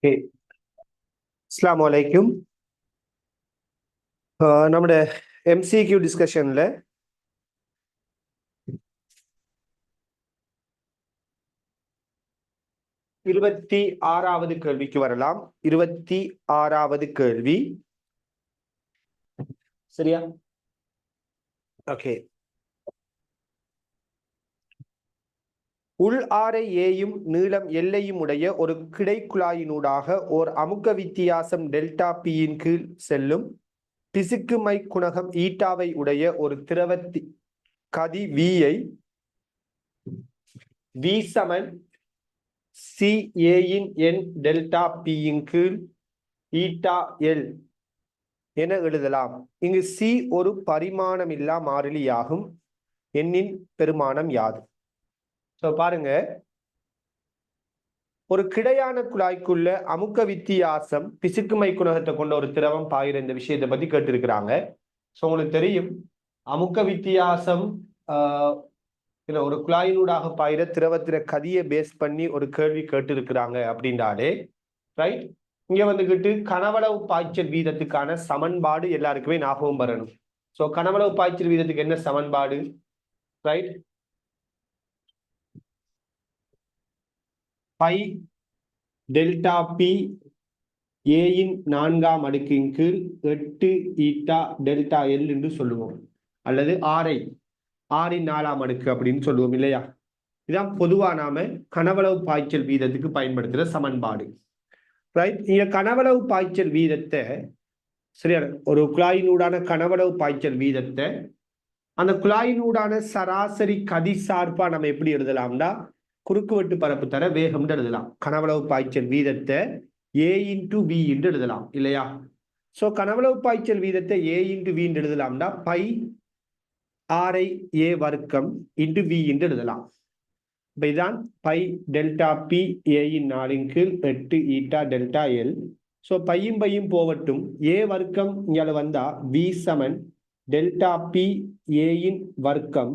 அஸ்ஸலாமு அலைக்கும். நம்முடைய MCQ டிஸ்கஷன்ல 26வது கேள்விக்கு வரலாம். 26வது கேள்வி சரியா? ஓகே. உள் ஆரை ஏயும் நீளம் எல்லையும் உடைய ஒரு கிடைக்குழாயினூடாக ஓர் அமுக்க வித்தியாசம் டெல்டா பியின் கீழ் செல்லும் பிசுக்குமை குணகம் ஈட்டாவை உடைய ஒரு திரவத்தி கதி வியை வி சமன் சி ஏயின் என் டெல்டா பியின் கீழ் ஈட்டா எல் என எழுதலாம். இங்கு சி ஒரு பரிமாணமில்லா மாறிலியாகும். எண்ணின் பெருமானம் யாது? பாருங்க, ஒரு கிடையான குழாய்க்குள்ள அமுக்க வித்தியாசம் பிசுக்குமை குணகத்தை கொண்ட ஒரு திரவம் பாயிற இந்த விஷயத்தை பத்தி கேட்டிருக்கிறாங்க. உங்களுக்கு தெரியும், அமுக்க வித்தியாசம் ஒரு குழாயினூடாக பாயிற திரவத்திர கதியை பேஸ் பண்ணி ஒரு கேள்வி கேட்டிருக்கிறாங்க அப்படின்றாலே ரைட். இங்க வந்துகிட்டு கனவளவு பாய்ச்சல் வீதத்துக்கான சமன்பாடு எல்லாருக்குமே ஞாபகம் வரணும். கனவளவு பாய்ச்சல் வீதத்துக்கு என்ன சமன்பாடு? ரைட், பை டெல்டா பி ஏயின் 4ஆம் அடுக்கின் கீழ் 8 ஈட்டா டெல்டா எல் என்று சொல்லுவோம், அல்லது ஆரின் 4ஆம் அடுக்கு அப்படின்னு சொல்லுவோம் இல்லையா? இதான் பொதுவா நாம கனவளவு பாய்ச்சல் வீதத்துக்கு பயன்படுத்துற சமன்பாடு. ரைட், இங்க கனவளவு பாய்ச்சல் வீதத்தை சரியா, ஒரு குழாயினூடான கனவளவு பாய்ச்சல் வீதத்தை அந்த குழாயினூடான சராசரி கதி சார்பா நம்ம எப்படி எழுதலாம்னா குறுக்குவெட்டு பரப்பு தர வேகம் எழுதலாம். கனவளவு பாய்ச்சல் வீதத்தை A இன்டு V என்று எழுதலாம் இல்லையா? கனவளவு பாய்ச்சல் வீதத்தை A இன்டு V என்று எழுதலாம்னா பை ஆரை ஏ வர்க்கம் இன்டு V என்று எழுதலாம். இதான் பை டெல்டா பி ஏயின் 4ன் கீழ் 8 ஈட்டா டெல்டா எல். பையும் போவட்டும், ஏ வர்க்கம் இங்கே வந்தா V சமன் டெல்டா பி ஏயின் வர்க்கம்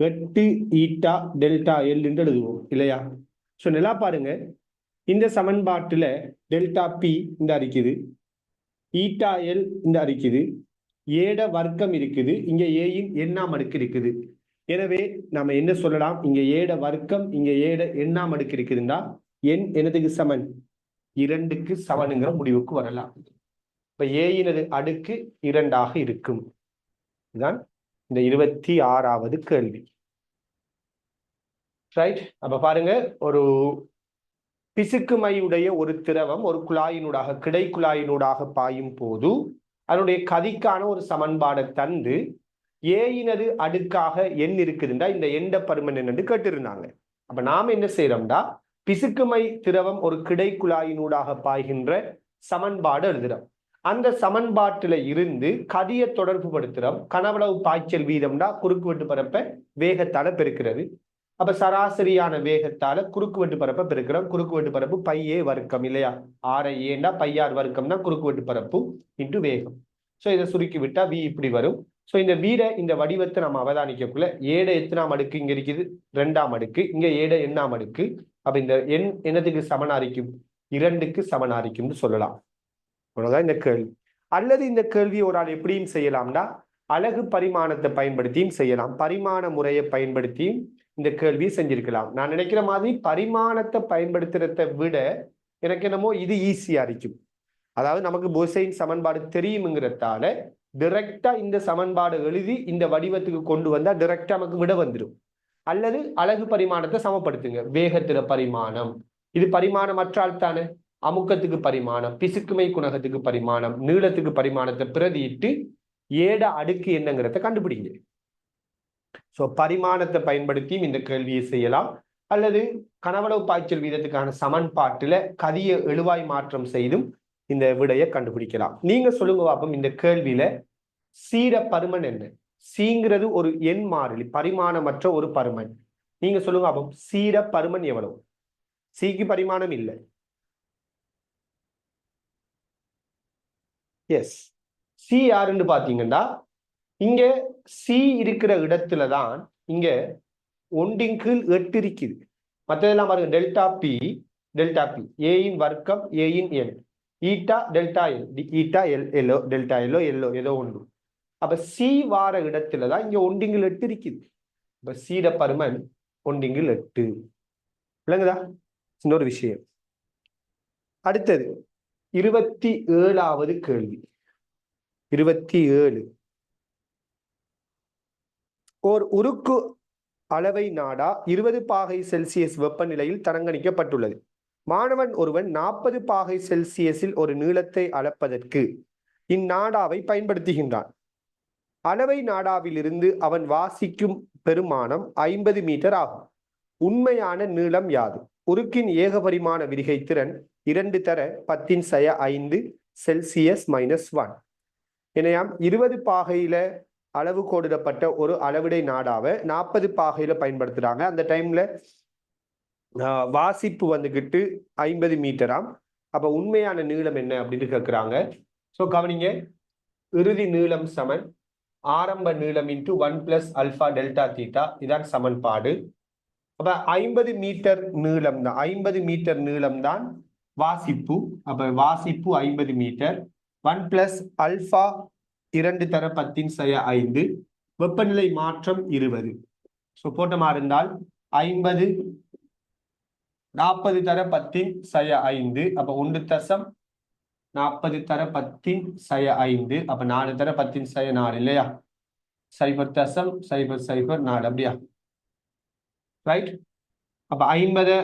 8 ஈட்டா டெல்டா எல் என்று எழுதுவோம் இல்லையா? நல்லா பாருங்க, இந்த சமன்பாட்டுல டெல்டா பி இந்த இருக்குது, ஈட்டா எல் இந்த இருக்குது, ஏட வர்க்கம் இருக்குது, இங்க ஏயின் எண்ணாம் அடுக்கு இருக்குது. எனவே நாம என்ன சொல்லலாம், இங்க ஏட வர்க்கம் இங்க ஏட எண்ணாம் அடுக்கு இருக்குதுன்னா எண் என்னதுக்கு சமன்? 2க்கு சமனுங்கிற முடிவுக்கு வரலாம். இப்ப ஏயினது அடுக்கு 2ஆக இருக்கும். இதுதான் இந்த 26வது கேள்வி. ரைட், அப்ப பாருங்க, ஒரு பிசுக்குமையுடைய ஒரு திரவம் ஒரு குழாயினூடாக கிடைக்குழாயினூடாக பாயும் போது அதனுடைய கதிக்கான ஒரு சமன்பாடை தந்து ஏயினது அடுக்காக எண் இருக்குதுண்டா இந்த எண்ட பருமன் என்று கேட்டிருந்தாங்க. அப்ப நாம என்ன செய்யறோம்டா, பிசுக்குமை திரவம் ஒரு கிடைக்குழாயினூடாக பாய்கின்ற சமன்பாடு எழுதுறோம். அந்த சமன்பாட்டில இருந்து கதியை தொடர்பு படுத்துறோம். கனவளவு பாய்ச்சல் வீதம்டா குறுக்குவெட்டு பரப்ப வேகத்தால பெருக்கிறது. அப்ப சராசரியான வேகத்தால குறுக்குவெட்டு பரப்ப பெருக்கிறோம். குறுக்குவெட்டு பரப்பு பையே வர்க்கம் இல்லையா? ஆரை ஏண்டா பையார் வர்க்கம்னா குறுக்குவெட்டு பரப்பு இன்டு வேகம். இதை சுருக்கி விட்டா V இப்படி வரும். இந்த இந்த வடிவத்தை நம்ம அவதானிக்கக்குள்ள ஏட எத்தனாம் அடுக்கு இங்க இருக்குது? 2ஆம் அடுக்கு. இங்க ஏட எண்ணாம் அடுக்கு. அப்ப இந்த எண் என்னதுக்கு சமனாரிக்கும்? 2க்கு சமனாரிக்கும்னு சொல்லலாம். அவ்வளவுதான் இந்த கேள்வி. அல்லது இந்த கேள்வி ஒரு ஆள் எப்படியும் செய்யலாம்னா அலகு பரிமாணத்தை பயன்படுத்தியும் செய்யலாம். பரிமாண முறையை பயன்படுத்தியும் இந்த கேள்வியை செஞ்சிருக்கலாம். நான் நினைக்கிற மாதிரி பரிமாணத்தை பயன்படுத்துறதை விட எனக்கு என்னமோ இது ஈஸியா இருக்கும். அதாவது நமக்கு போசையின் சமன்பாடு தெரியுங்கிறதால டிரெக்டா இந்த சமன்பாடு எழுதி இந்த வடிவத்துக்கு கொண்டு வந்தா டிரெக்டா நமக்கு விட வந்துடும். அல்லது அலகு பரிமாணத்தை சமப்படுத்துங்க. வேகத்தில பரிமாணம், இது பரிமாணம் அற்றால் தானே. அமுக்கத்துக்கு பரிமாணம், பிசுக்குமை குணகத்துக்கு பரிமாணம், நீளத்துக்கு பரிமாணத்தை பிரதியிட்டு ஏட அடுக்கு என்னங்கிறத கண்டுபிடிங்க. பரிமாணத்தை பயன்படுத்தியும் இந்த கேள்வியை செய்யலாம். அல்லது கனவளவு பாய்ச்சல் வீதத்துக்கான சமன்பாட்டுல கதிய எழுவாய் மாற்றம் செய்தும் இந்த விடையை கண்டுபிடிக்கலாம். நீங்க சொல்லுங்க பாப்போம், இந்த கேள்வியில சீர பருமன் என்ன? சீங்கிறது ஒரு எண் மாறிலி, பரிமாணமற்ற ஒரு பருமன். நீங்க சொல்லுங்க பாப்போம், சீர பருமன் எவ்வளவு? சீக்கு பரிமாணம் இல்லை. எஸ், சி யாருன்னு பாத்தீங்கன்னா இங்க சி இருக்கிற இடத்துலதான் இங்க 1 கீழ் 8 இருக்குது. மற்றதெல்லாம் பாருங்க, டெல்டா பி டெல்டா பி, ஏயின் வர்க்கம் ஏயின் N, eta delta L, eta L எல்லோ டெல்டா எல்லோ எல்லோ ஏதோ ஒன்று. அப்ப சி வார இடத்துலதான் இங்க 1/8 இருக்குது. இப்ப சீட பருமன் 1/8. விளங்குதா? இன்னொரு விஷயம். அடுத்தது 27வது கேள்வி. 27. ஓர் உருக்கு அளவை நாடா 20 பாகை செல்சியஸ் வெப்பநிலையில் தரங்கணிக்கப்பட்டுள்ளது. மாணவன் ஒருவன் 40 பாகை செல்சியஸில் ஒரு நீளத்தை அளப்பதற்கு இந்நாடாவை பயன்படுத்துகின்றான். அளவை நாடாவிலிருந்து அவன் வாசிக்கும் பெருமானம் 50 மீட்டர் ஆகும். உண்மையான நீளம் யாது? உருக்கின் ஏகபரிமாண விரிகை திறன் 2 தர 10⁻5 செல்சியஸ் -1. இணையாம் 20 பாகையில அளவு கோடிடப்பட்ட ஒரு அளவிடை நாடாவை 40 பாகையில பயன்படுத்துறாங்க. அந்த டைம்ல வாசிப்பு வந்துகிட்டு 50 மீட்டராம். அப்ப உண்மையான நீளம் என்ன அப்படின்னு கேட்கிறாங்க. ஸோ கவனிங்க, இறுதி நீளம் சமன் ஆரம்ப நீளம் இன்டு 1 + α δθ. இதான் சமன்பாடு. அப்ப 50 மீட்டர் நீளம் தான், 50 மீட்டர் நீளம் தான் வாசிப்பு. அப்ப வாசிப்பு 50 மீட்டர். 1 + α 2 தர 10⁻5. வெப்பநிலை மாற்றம் 20. ஸோ போட்டமா இருந்தால் 50 40 தர 10⁻5. அப்ப 1 தர 40 தர 10⁻5. அப்ப 4 தர 10⁻4 இல்லையா? 0.004 அப்படியா? ரைட். அப்ப 50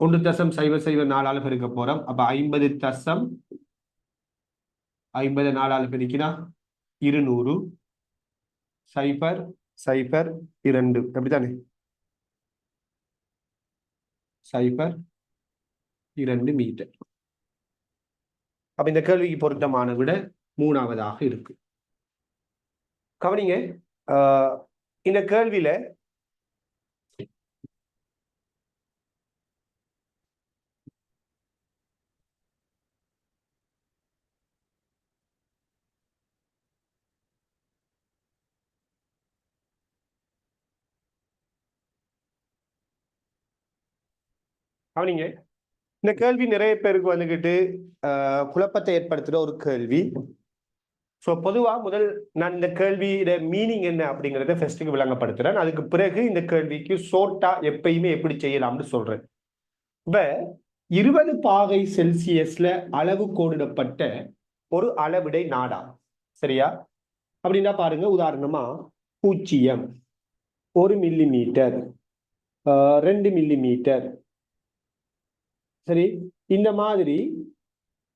1.004 பெருக்க போறோம். அப்ப 50 4 பெருக்கினா 200 0.02 அப்படித்தானே? 0.2 மீட்டர். அப்ப இந்த கேள்விக்கு பொருத்தமான விட 3ஆவதாக இருக்கு. கவனிங்க, இந்த கேள்வியில கவனிங்க, இந்த கேள்வி நிறைய பேருக்கு வந்துகிட்டு குழப்பத்தை ஏற்படுத்துற ஒரு கேள்வி. ஸோ பொதுவாக முதல் நான் இந்த கேள்வியோட மீனிங் என்ன அப்படிங்கிறத ஃபர்ஸ்ட்டுக்கு விளங்கப்படுத்துறேன். அதுக்கு பிறகு இந்த கேள்விக்கு ஷோர்ட்டா எப்பயுமே எப்படி செய்யலாம்னு சொல்றேன். இப்ப 20 பாகை செல்சியஸ்ல அளவு கோடிடப்பட்ட ஒரு அளவிடை நாடா, சரியா? அப்படின்னா பாருங்க, உதாரணமா 0, 1 மில்லிமீட்டர், 2 மில்லிமீட்டர், சரி, இந்த மாதிரி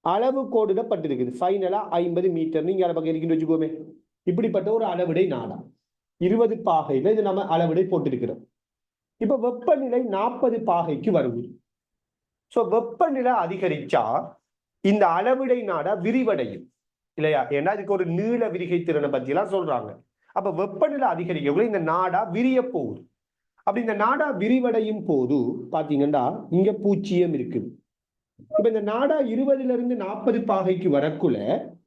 அளவு கோடிடப்பட்டிருக்குது. ஃபைனலா 50 மீட்டர் நீங்க அதை பக்கம் இருக்குன்னு வச்சுக்கோமே. இப்படிப்பட்ட ஒரு அளவிடை நாடா 20 பாகையில இது நம்ம அளவிடை போட்டிருக்கிறோம். இப்ப வெப்பநிலை 40 பாகைக்கு வருது. சோ வெப்பநிலை அதிகரிச்சா இந்த அளவிடை நாடா விரிவடையும் இல்லையா? ஏன்னா இதுக்கு ஒரு நீள விரிகை திறனை பத்தி எல்லாம் சொல்றாங்க. அப்ப வெப்பநிலை அதிகரிக்கக்குள்ள இந்த நாடா விரிய போகுது. அப்படி இந்த நாடா விரிவடையும் போது பாத்தீங்கன்னா இங்க 0 இருக்குது. இப்ப இந்த நாடா 20ல இருந்து 40 பாகைக்கு வரக்குள்ள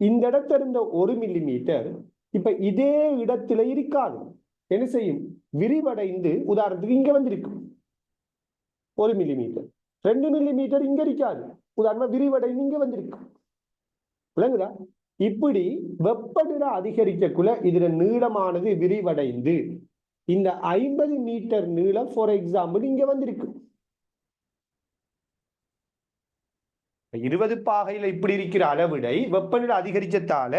இந்த இடத்துல இருந்த 1 மில்லிமீட்டர் இப்ப இதே இடத்துல இருக்காது. என்ன செய்யும்? விரிவடைந்து உதாரணத்துக்கு இங்க வந்திருக்கும் 1 மில்லிமீட்டர். 2 மில்லிமீட்டர் இங்க இருக்காது, உதாரணமா விரிவடைந்து இங்க வந்திருக்கும். விளங்குதா? இப்படி வெப்பநிலை அதிகரிக்கக்குள்ள இதுல நீளமானது விரிவடைந்து இந்த 50 மீட்டர் நீளம் ஃபார் எக்ஸாம்பிள் இங்க வந்திருக்கு. 20 பாகையில இப்படி இருக்கிற அளவிடை வெப்பநிலை அதிகரிச்சதால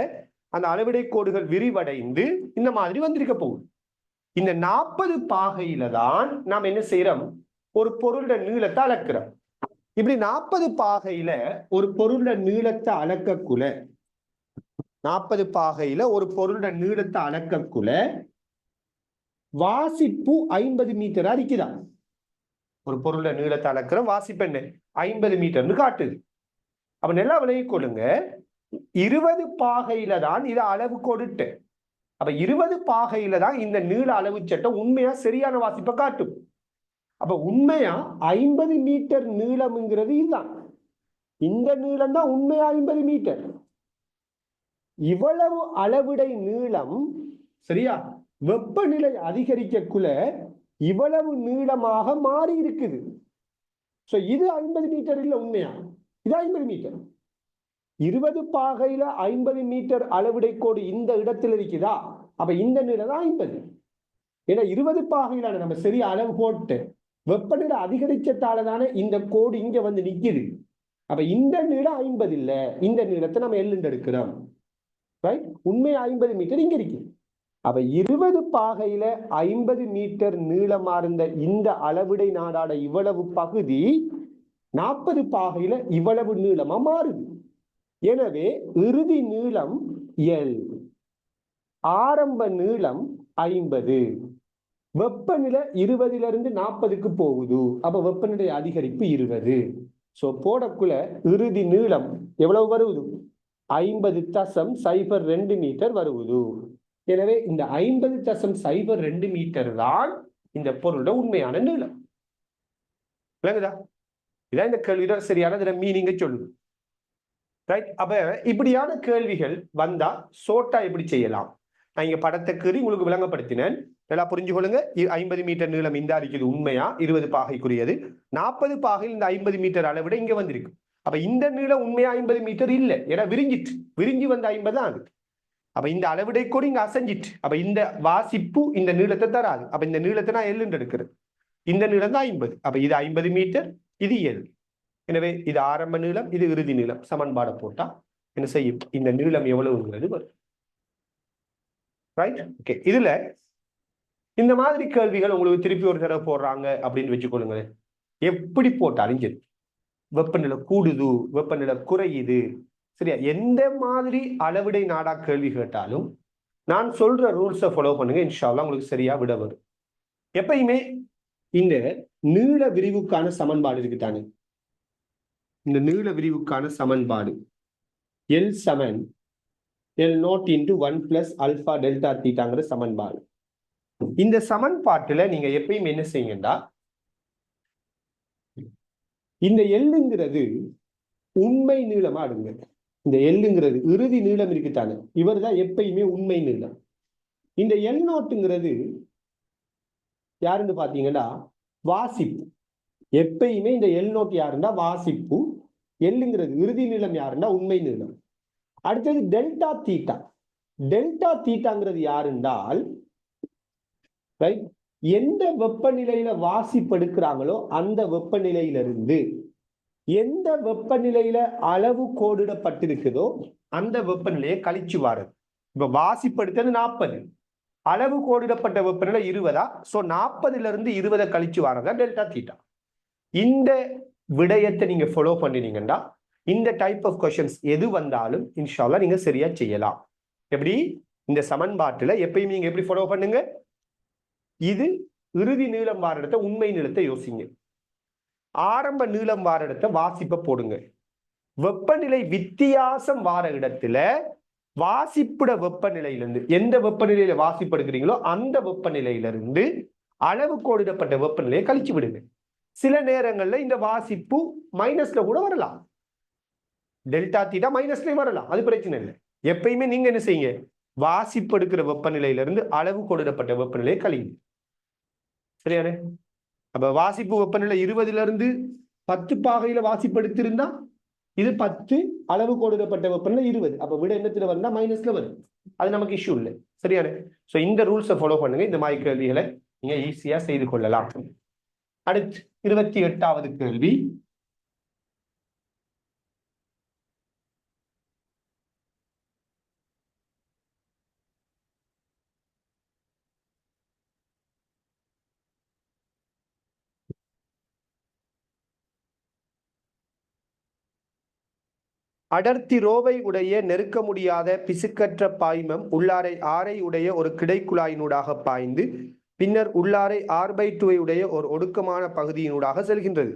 அந்த அளவிடை கோடுகள் விரிவடைந்து இந்த மாதிரி வந்திருக்க போகுது. இந்த 40 பாகையில தான் நாம் என்ன செய்யறோம்? ஒரு பொருளோட நீளத்தை அளக்கிறோம். இப்படி 40 பாகையில ஒரு பொருளோட நீளத்தை அளக்கக்குள்ள 40 பாகையில ஒரு பொருளோட நீளத்தை அளக்கக்குள்ள வாசிப்பு 50 மீட்டரா இருக்குதா? ஒரு பொருளோட நீளத்தை அளக்கிற வாசிப்பு என்ன? 50 மீட்டர்னு காட்டுது. அப்ப நல்லா விலகிக் கொள்ளுங்க, 20 பாகையில தான் இதை அளவு கொடுட்டு. அப்ப 20 பாகையில தான் இந்த நீள அளவு சட்டம் உண்மையா சரியான வாசிப்பை காட்டும். அப்ப உண்மையா 50 மீட்டர் நீளம்ங்கிறது இதுதான். இந்த நீளம் தான் உண்மையா 50 மீட்டர். இவ்வளவு அளவிடை நீளம் சரியா வெப்பநிலை அதிகரிக்கக்குள்ள இவ்வளவு நீளமாக மாறி இருக்குது. இது 50 மீட்டர் இல்ல உண்மையா? இது 50 மீட்டர். 20 பாகையில 50 மீட்டர் அளவிடை கோடு இந்த இடத்துல இருக்குதா? அப்ப இந்த நீளம் தான் 50. ஏன்னா 20 பாகையில நம்ம சரியா அளவு போட்டு வெப்பநிலை அதிகரிச்சதால தானே இந்த கோடு இங்க வந்து நிக்குது. அப்ப இந்த நீளம் 50 இல்ல, இந்த நீளத்தை நம்ம எல்லுண்டு எடுக்கிறோம். ரைட்? உண்மை 50 மீட்டர் இங்க இருக்கு. அப்ப 20 பாகையில 50 மீட்டர் நீளமா இருந்த இந்த அளவிடை நாடாட இவ்வளவு பகுதி 40 பாகையில இவ்வளவு நீளமா மாறுது. எனவே இறுதி நீளம் எல், ஆரம்ப நீளம் 50. வெப்பநிலை 20ல இருந்து 40க்கு போகுது. அப்ப வெப்பநிலை அதிகரிப்பு 20. சோ போடக்குள்ள இறுதி நீளம் எவ்வளவு வருவது? 50.02 மீட்டர் வருவது. எனவே இந்த 50.02 மீட்டர் தான் இந்த பொருளோட உண்மையான நீளம். விளங்குதா? இதான் இந்த கேள்வியோட சரியான மீனிங்க சொல்லுது. ரைட்? அப்ப இப்படியான கேள்விகள் வந்தா சோட்டா எப்படி செய்யலாம்? நான் இங்க படத்தை கீறி உங்களுக்கு விளங்கப்படுத்தினேன். நல்லா புரிஞ்சு கொள்ளுங்க. 50 மீட்டர் நீளம் இந்த இருக்குது உண்மையா, 20 பாகைக்குரியது. 40 பாகையில் இந்த 50 மீட்டர் அளவிட இங்க வந்திருக்கு. அப்ப இந்த நீளம் உண்மையா 50 மீட்டர் இல்ல, ஏன்னா விரிஞ்சு வந்த 50 தான் அது. அப்ப இந்த அளவிடை கூட இங்க அசைஞ்சிட்டு, அப்ப இந்த வாசிப்பு இந்த நீளத்தை தராது. அப்ப இந்த நீளத்தை நான் எல்லுன்னு எடுக்கிறது. இந்த நீளம் தான் 50. அப்ப இது 50 மீட்டர், இது எல். எனவே இது ஆரம்ப நீளம், இது இறுதி நீளம். சமன்பாடை போட்டா என்ன செய்யும்? இந்த நீளம் எவ்வளவுங்கிறது வரும். ரைட்? ஓகே. இதுல இந்த மாதிரி கேள்விகள் உங்களுக்கு திருப்பி ஒரு தடவை போடுறாங்க அப்படின்னு வச்சுக்கொள்ளுங்களேன். எப்படி போட்டாலும் சரி, வெப்பநிலை கூடுது, வெப்பநிலை குறையுது, சரியா, எந்த மாதிரி அளவிடை நாடா கேள்வி கேட்டாலும் நான் சொல்ற ரூல்ஸை ஃபாலோ பண்ணுங்க. இன்ஷா அல்லாஹ் உங்களுக்கு சரியா விட வரும். எப்பயுமே இந்த நீள விரிவுக்கான சமன்பாடு இருக்குதானே, இந்த நீள விரிவுக்கான சமன்பாடு எல் சமன் L naught into 1 plus alpha delta தீட்டாங்கிற சமன்பாடு. இந்த சமன்பாட்டுல நீங்க எப்பயும் என்ன செய்யுங்கடா, இந்த எல்லுங்கிறது உண்மை நீளமா எடுங்க. இந்த எல்லுங்கிறது இறுதி நீளம் இருக்குத்தானே, இவர் தான் எப்பயுமே உண்மை நீளம். இந்த எல் நாட்டுங்கிறது யாருன்னு பாத்தீங்கன்னா வாசிப்பு. எப்பயுமே இந்த எல் நோட் யாருன்னா வாசிப்பு, எல்லுங்கிறது இறுதி நீளம் யாருன்னா உண்மை நீளம். அடுத்தது டெல்டா தீட்டா. டெல்டா தீட்டாங்கிறது யாருந்தால் எந்த வெப்பநிலையில வாசிப்பு எடுக்கிறாங்களோ அந்த வெப்பநிலையிலிருந்து எந்த வெப்பநிலையில அளவு கோடிடப்பட்டிருக்குதோ அந்த வெப்பநிலையை கழிச்சு வாருது. இப்ப வாசிப்பு எடுத்தது 40, அளவு கோடிடப்பட்ட வெப்பநிலை 20. சோ 40ல இருந்து 20 கழிச்சு வாரதா டெல்டா தீட்டா. இந்த விடயத்தை நீங்க ஃபாலோ பண்ணினீங்கன்னா இந்த டைப் ஆஃப் கொஸ்டின்ஸ் எது வந்தாலும் இன்ஷா அல்லாஹ் நீங்க சரியா செய்யலாம். எப்படி? இந்த சமன்பாட்டுல எப்பயும் நீங்க எப்படி ஃபாலோ பண்ணுங்க, இது இறுதி நீளம் வார இடத்த உண்மை நீளத்தை யோசிங்க, ஆரம்ப நீளம் வார இடத்த வாசிப்பை போடுங்க, வெப்பநிலை வித்தியாசம் வார இடத்துல வாசிப்புட வெப்பநிலையிலிருந்து எந்த வெப்பநிலையில வாசிப்படுகிறீங்களோ அந்த வெப்பநிலையிலிருந்து அளவு கோடிடப்பட்ட வெப்பநிலையை கழிச்சு விடுங்க. சில நேரங்கள்ல இந்த வாசிப்பு மைனஸ்ல கூட வரலாம், டெல்டா தீட்டா மைனஸ்ல வரலாம், அது பிரச்சனை இல்லை. எப்பயுமே நீங்க என்ன செய்யுங்க, வாசிப்பு எடுக்கிற வெப்பநிலையிலிருந்து அளவு கோடிடப்பட்ட வெப்பநிலையை கழிங்க. சரியானே? அப்ப வாசிப்பு வெப்பநிலை 20ல இருந்து 10 பாகையில வாசிப்பு எடுத்திருந்தா இது 10, அளவு கோடிடப்பட்ட வெப்பநிலை 20. அப்ப விட என்னத்துல வந்தா மைனஸ்ல வரும், அது நமக்கு இஷ்யூ இல்லை. சரியானே? சோ இந்த ரூல்ஸை ஃபாலோ பண்ணுங்க, இந்த மாதிரி கேள்விகளை நீங்க ஈஸியா செய்து கொள்ளலாம். அடுத்து 28வது கேள்வி. அடர்த்தி ரோவை உடைய நெருக்க முடியாத பிசுக்கற்ற பாய்மம் உள்ளாரை ஆரை உடைய ஒரு கிடைக்குழாயினூடாக பாய்ந்து பின்னர் உள்ளாரை R/2 உடைய ஒரு ஒடுக்கமான பகுதியினூடாக செல்கின்றது.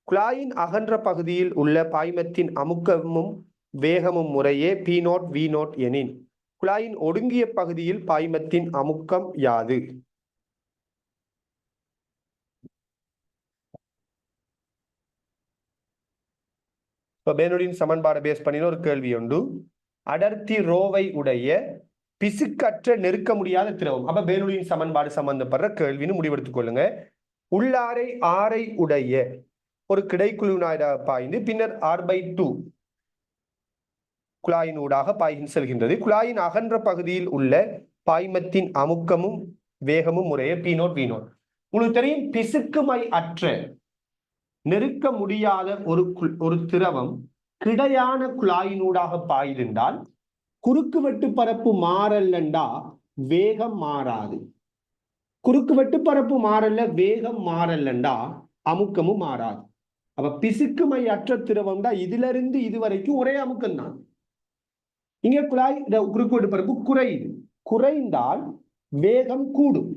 குழாயின் அகன்ற பகுதியில் உள்ள பாய்மத்தின் அமுக்கமும் வேகமும் முறையே P0 V0 எனின் குழாயின் ஒடுங்கிய பகுதியில் பாய்மத்தின் அமுக்கம் யாது? இப்போ பேனுடின் சமன்பாடை பேஸ் பண்ணின ஒரு கேள்வி உண்டு. அடர்த்தி ரோவை உடைய பிசுக்கற்ற நெருக்க முடியாத திரவம். அப்ப பேனுடின் சமன்பாடு சம்பந்தப்படுற கேள்வின்னு முடிவெடுத்துக் கொள்ளுங்க. உள்ளாரை ஆரை உடைய ஒரு கிடைக்குழுவினூடாக பாய்ந்து பின்னர் R/2 குழாயினூடாக செல்கின்றது. குழாயின் அகன்ற பகுதியில் உள்ள பாய்மத்தின் அமுக்கமும் வேகமும் முறையே P0 V0. உங்களுக்கு தெரியும், பிசுக்குமை அற்ற நெருக்க முடியாத ஒரு திரவம் கிடையான குழாயினூடாக பாய்ந்தால் குறுக்குவெட்டு பரப்பு மாறலண்டா வேகம் மாறாது. குறுக்குவெட்டு பரப்பு மாறல, வேகம் மாறலண்டா அமுக்கமும் மாறாது. அப்ப பிசுக்குமை அற்ற திரவம் தான் இதுல இருந்து இதுவரைக்கும் ஒரே அமுக்கம் தான். இங்க குழாய் குறுக்குவெட்டு பரப்பு குறையுது. குறைந்தால் வேகம் கூடும்.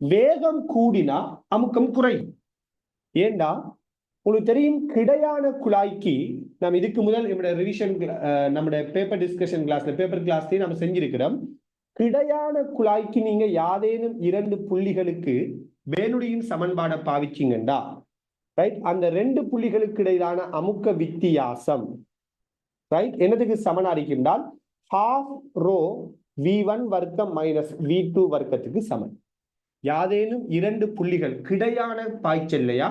வேகம் கூடினா அமுக்கம் குறையும். ஏண்டா உங்களுக்கு தெரியும், கிடையான குழாய்க்கு நாம் இதுக்கு முதல் நம்முடைய ரிவிஷன் நம்முடைய பேப்பர் டிஸ்கஷன் கிளாஸ்ல பேப்பர் கிளாஸ்லயே நம்ம செஞ்சிருக்கிறோம். கிடையான குழாய்க்கு நீங்க யாதேனும் 2 புள்ளிகளுக்கு பேனுடியின் சமன்பாடை பாவிச்சிங்கண்டா, ரைட், அந்த 2 புள்ளிகளுக்கு இடையிலான அமுக்க வித்தியாசம் ரைட் என்னதுக்கு சமனா இருக்கின்றால் half rho V1 வர்க்கம் மைனஸ் V2 வர்க்கத்துக்கு சமன். யாதேனும் 2 புள்ளிகள் கிடையான பாய்ச்சல்லையா,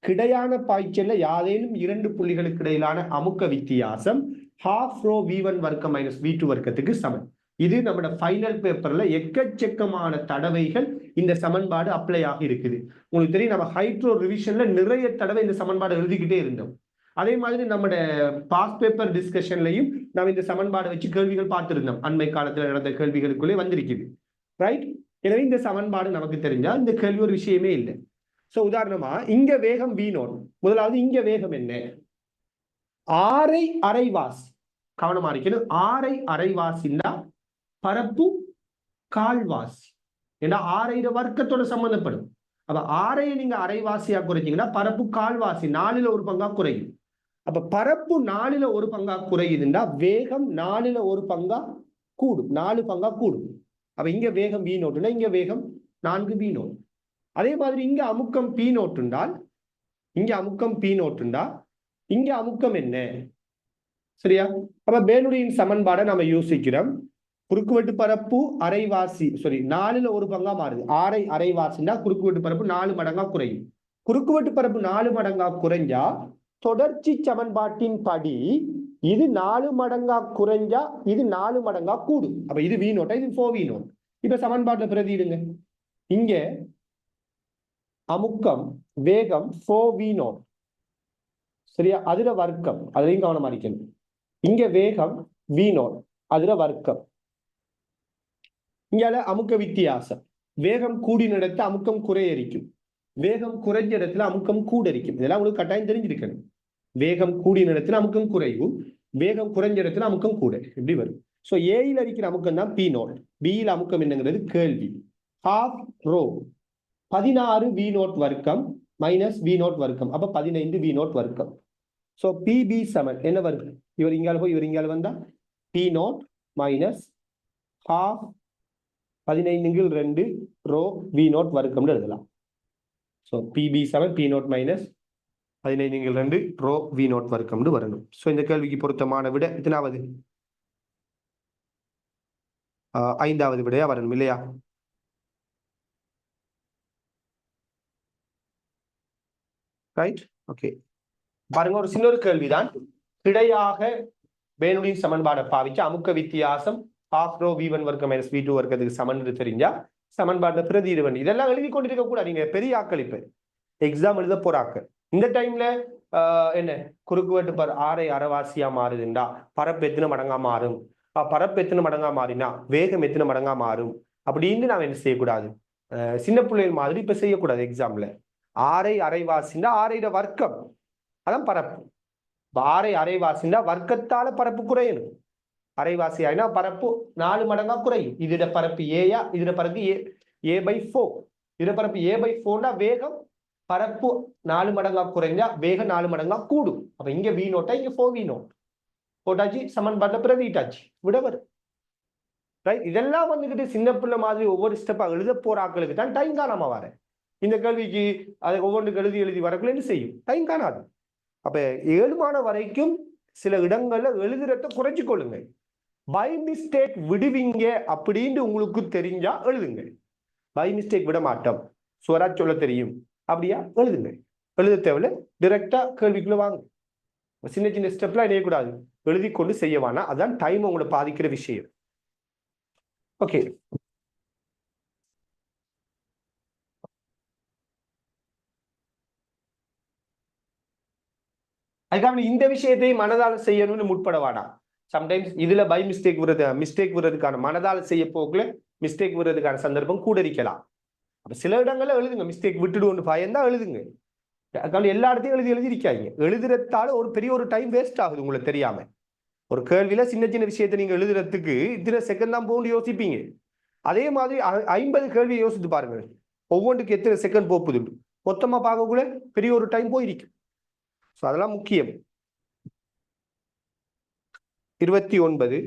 கிடையான பாய்ச்சல்ல யாதேனும் 2 புள்ளிகளுக்கு இடையிலான அமுக்க வித்தியாசம் half rho V1 வர்க்கம் மைனஸ் V2 வர்க்கத்துக்கு சமன். இது நம்மளோட ஃபைனல் பேப்பர்ல எக்கச்சக்கமான தடவைகள் இந்த சமன்பாடு அப்ளை ஆகி இருக்குது. உங்களுக்கு தெரியும், நம்ம ஹைட்ரோ ரிவிஷன்ல நிறைய தடவை இந்த சமன்பாடு எழுதிக்கிட்டே இருந்தோம். அதே மாதிரி நம்முடைய பாஸ் பேப்பர் டிஸ்கஷன்லையும் நாம் இந்த சமன்பாடை வச்சு கேள்விகள் பார்த்திருந்தோம். அண்மை காலத்தில் நடந்த கேள்விகளுக்குள்ளே வந்திருக்குது, ரைட். எனவே இந்த சமன்பாடு நமக்கு தெரிஞ்சா இந்த கேள்வி ஒரு விஷயமே இல்லை. சோ உதாரணமா இங்க வேகம் V0. முதலாவது இங்க வேகம் என்ன? 6 அரைவாசி. கவனமா இருக்கணும், 6 அரைவாசின்னா பரப்பு கால்வாசி. ஏன்னா 6 வர்க்கத்தோட சம்பந்தப்படும். அப்ப 6 நீங்க அரைவாசியா குறைச்சிங்கன்னா பரப்பு கால்வாசி 4ல் 1 பங்கா குறையும். அப்ப பரப்பு 4ல் 1 பங்கா குறையுதுன்னா வேகம் 4ல் 1 பங்கா கூடும், 4 பங்கா கூடும். அப்ப இங்க வேகம் V0, இங்க வேகம் 4 V0. அதே மாதிரி இங்க அமுக்கம் P0 என்றால் இங்க அமுக்கம் P0 என்றால் இங்க அமுக்கம் என்ன? சரியா? அப்ப பேனுடியின் சமன்பாடை நம்ம யோசிக்கிறோம். குறுக்குவெட்டு பரப்பு அரைவாசி 4ல் 1 பங்கா மாறுது. 6 அரைவாசின்னா குறுக்குவெட்டு பரப்பு 4 மடங்கா குறையும். குறுக்குவெட்டு பரப்பு 4 மடங்கா குறைஞ்சா தொடர்ச்சி சமன்பாட்டின் படி இது 4 மடங்கா குறைஞ்சா இது 4 மடங்கா கூடும். அப்ப இது V0, இது 4V0. இப்ப சமன்பாட்டில் பிரதியிடுங்க. இங்க அமுக்கம் வேகம் 4V0, சரியா? அதுல வர்க்கம், அதுலயும் கவனமா இருக்கணும். இங்க வேகம் V0, அதுல வர்க்கம். இங்க அமுக்க வித்தியாசம். வேகம் கூடின இடத்துல அமுக்கம் குறையரிக்கும், வேகம் குறைஞ்ச இடத்துல அமுக்கம் கூடரிக்கும். இதெல்லாம் உங்களுக்கு கட்டாயம் தெரிஞ்சிருக்கணும். வேகம் கூடின இடத்துல அமுக்கம் குறையும், வேகம் குறைஞ்ச இடத்துல அமுக்கம் கூட. இப்படி வரும். சோ ஏயில் அடிக்கிற அமுக்கம் தான் P0. பியில் அமுக்கம் என்னங்கிறது கேள்வி. half rho 16 V0 வர்க்கம் மைனஸ் V0 வர்க்கம், அப்ப 15 V0 வர்க்கம். சோ PB சமன் என்ன வரும்? இவர் இங்கால போய் இவர் இங்கால வந்தா P0 minus half 15/2 rho V0 வர்க்கம் எழுதலாம். சோ PB சமன் P0 மைனஸ் 15/2 rho V0 வர்க்கம் வரணும். சோ இந்த கேள்விக்கு பொருத்தமான விட எத்தனாவது? 5வது விடையா வரணும் இல்லையா? Right, okay. பாருங்க, ஒரு சின்ன ஒரு கேள்விதான். கிடையாக பேனுடியின் சமன்பாடை பாவிச்சு அமுக்க வித்தியாசம் half rho V1 வர்க்கம் மைனஸ் V2 வர்க்கத்துக்கு சமன் தெரிஞ்சா சமன்பாட்டை பிரதியிடுவன். இதெல்லாம் எழுதி கொண்டிருக்க கூட நீங்க பெரிய ஆக்களிப்பு எக்ஸாம் எழுத போறாக்க இந்த டைம்ல என்ன குறுக்குவெட்டு 6 அரைவாசியா மாறுதுண்டா பரப்பு எத்தனை மடங்கா மாறும், பரப்பு எத்தனை மடங்கா மாறினா வேகம் எத்தனை மடங்கா மாறும் அப்படின்னு நாம் என்ன செய்யக்கூடாது, சின்ன பிள்ளைகள் மாதிரி இப்ப செய்யக்கூடாது. எக்ஸாம்ல 6 அரைவாசின்னா 6 வர்க்கம் அதான் பரப்பு. 6 அரைவாசின்னா வர்க்கத்தால பரப்பு குறையணும். அரைவாசி ஆயினா பரப்பு 4 மடங்கா குறையும். இதோட பரப்பு ஏயா, இதோட பரப்பு A/4. இதோட பரப்பு A/4னா வேகம் பரப்பு 4 மடங்கா குறைஞ்சா வேகம் 4 மடங்கா கூடும். அப்ப இங்க V0, இங்க 4V0 போட்டாச்சு, சமன்பாட்டை பிரதிட்டாச்சு, விட வரும். ரைட், இதெல்லாம் வந்துகிட்டு சின்ன பிள்ளை மாதிரி ஒவ்வொரு ஸ்டெப்பா எழுத போற ஆக்களுக்கு தான் டைம் காணாம வர. இந்த கேள்விக்கு அதை ஒவ்வொன்றுக்கு எழுதி வரக்குள்ள என்ன செய்யும், டைம் காணாது. அப்ப 7 வரைக்கும் சில இடங்கள்ல எழுதுறத குறைச்சு கொள்ளுங்க. பை மிஸ்டேக் விடுவீங்க அப்படின்னு உங்களுக்கு தெரிஞ்சா எழுதுங்க. பை மிஸ்டேக் விட மாட்டோம், சுவரா சொல்ல தெரியும் அப்படியா எழுதுங்க. எழுத தேவையில்ல, டைரக்டா கேள்விக்குள்ள வாங்க. சின்ன சின்ன ஸ்டெப்லாம் இணையக்கூடாது, எழுதி கொண்டு செய்யவானா, அதான் டைம் உங்களை பாதிக்கிற விஷயம். ஓகே, அதுக்காக இந்த விஷயத்தை மனதால செய்யணும்னு முற்பட வேண்டாம். சம்டைம்ஸ் இதுல பை மிஸ்டேக் வர்றதுக்கான மனதால செய்ய போக்குல மிஸ்டேக் வர்றதுக்கான சந்தர்ப்பம் கூட இருக்கலாம். அப்ப சில இடங்கள்ல எழுதுங்க, மிஸ்டேக் விட்டுடுவோன்னு பயந்தா எழுதுங்க. அதுக்காக எல்லா இடத்தையும் எழுதி இருக்காங்க. எழுதுறதால ஒரு பெரிய ஒரு டைம் வேஸ்ட் ஆகுது உங்களுக்கு தெரியாம. ஒரு கேள்வியில சின்ன சின்ன விஷயத்தை நீங்க எழுதுறதுக்கு இத்தனை செகண்ட் தான் போட்டு யோசிப்பீங்க. அதே மாதிரி 50 கேள்வியை யோசித்து பாருங்க, ஒவ்வொன்றுக்கு எத்தனை செகண்ட் போகுது மொத்தமா பார்க்கக்குள்ள பெரிய ஒரு டைம் போயிருக்கு. அதெல்லாம் முக்கியம். 29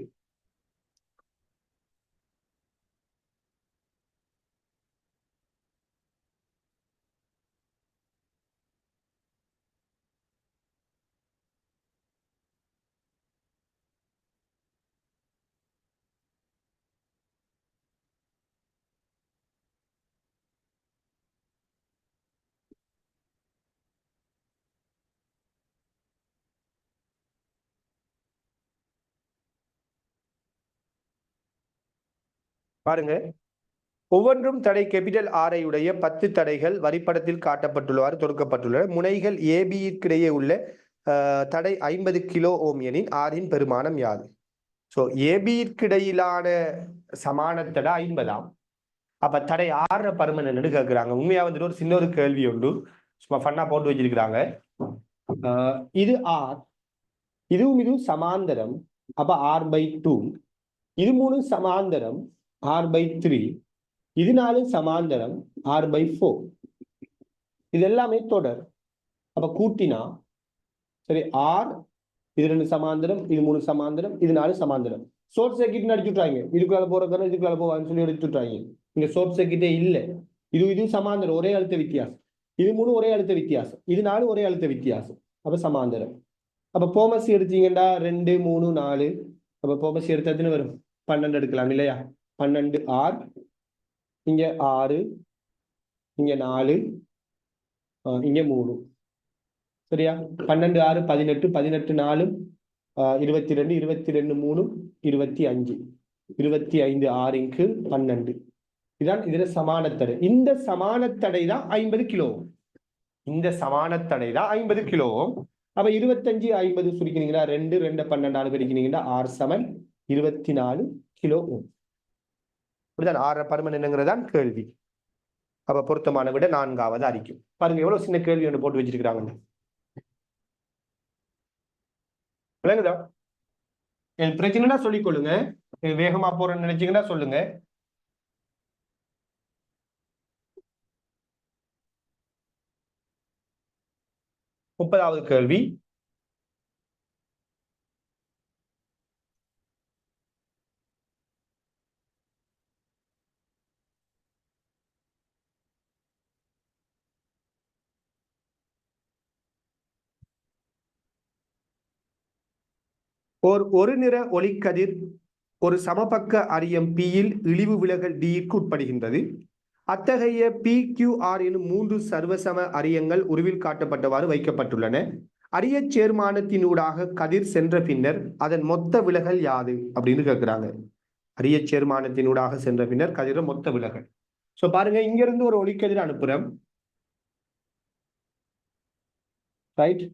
பாருங்க, ஒவ்வொன்றும் தடை கேபிட்டல் ஆரை உடைய 10 தடைகள் வரிப்படத்தில் காட்டப்பட்டுள்ளவாறு தொடுக்கப்பட்டுள்ளன. முனைகள் ஏபியிற்கிடையே உள்ள தடை 50 கிலோ ஓம் எனின் ஆரின் பெருமானம் யாது? ஸோ ஏபியிற்கிடையிலான சமானத்தடை 50ஆம். அப்ப தடை 6 பருமன் என்னன்னு கேட்கிறாங்க. உண்மையா வந்துட்டு ஒரு சின்ன ஒரு கேள்வி உண்டு, சும்மா ஃபன்னா போட்டு வச்சிருக்கிறாங்க. இது ஆர், இதுவும் சமாந்தரம், அப்ப R/2. இது 3 சமாந்தரம், R/3. இது 4 சமாந்தரம், R/4. இது எல்லாமே தொடர். அப்ப கூட்டினா சரி, ஆர் இது 2 சமாந்தரம், இது 3 சமாந்தரம், இது 4 சமாந்தரம். ஷார்ட் சர்க்கிட் அடிச்சுட்டாங்க, இதுக்குள்ள போறதுக்கு இதுக்குள்ள போவான்னு சொல்லி எடுத்துட்டாங்க. இங்க ஷார்ட் சர்க்கிட்டே இல்லை. இது சமாந்தரம், ஒரே அழுத்த வித்தியாசம். இது 3 ஒரே அழுத்த வித்தியாசம், இது 4 ஒரே அழுத்த வித்தியாசம். அப்ப சமாந்தரம். அப்ப போமசி எடுத்தீங்கன்னா 2 3 4. அப்ப போமசி எடுத்தா எத்தனை வரும்? 12 எடுக்கலாம் இல்லையா? 12 ஆர், இங்க 6, இங்க 4, இங்க 3. சரியா? 12 6 18, 18 4 22, 22 3 25, 25 6 12. இதான் இதுல சமானத்தடை. இந்த சமானத்தடை தான் 50 கிலோ. இந்த சமானத்தடை தான் 50 கிலோ. அப்ப 25 50 சுருக்கினீங்கன்னா 2 2 12 பெருக்கினீங்கன்னா ஆர் சமன் 24 கிலோ ஓம். அப்படிதான் 6 பருமன் என்னங்கிறதான் கேள்வி. அப்ப பொருத்தமான விட 4வது அறிக்கும். பாருங்க எவ்வளவு சின்ன கேள்வி ஒன்று போட்டு வச்சிருக்கிறாங்க. விளங்குதா? பிரச்சனைனா சொல்லிக் கொள்ளுங்க. வேகமா போறேன்னு நினைச்சீங்கன்னா சொல்லுங்க. முப்பதாவது கேள்வி. ஒரு நிற ஒளிக்கதிர் ஒரு சமபக்க அரியம் பியில் இழிவு விலகல் டிக்கு உட்படுகின்றது. அத்தகைய PQR எனும் 3 சர்வசம அரியங்கள் உருவில் காட்டப்பட்டவாறு வைக்கப்பட்டுள்ளன. அரிய சேர்மானத்தினூடாக கதிர் சென்ற பின்னர் அதன் மொத்த விலகல் யாது அப்படின்னு கேட்கிறாங்க. அரிய சேர்மானத்தினூடாக சென்ற பின்னர் கதிர மொத்த விலகல். சோ பாருங்க, இங்க இருந்து ஒரு ஒளிக்கதிர் அனுப்புறோம். ரைட்,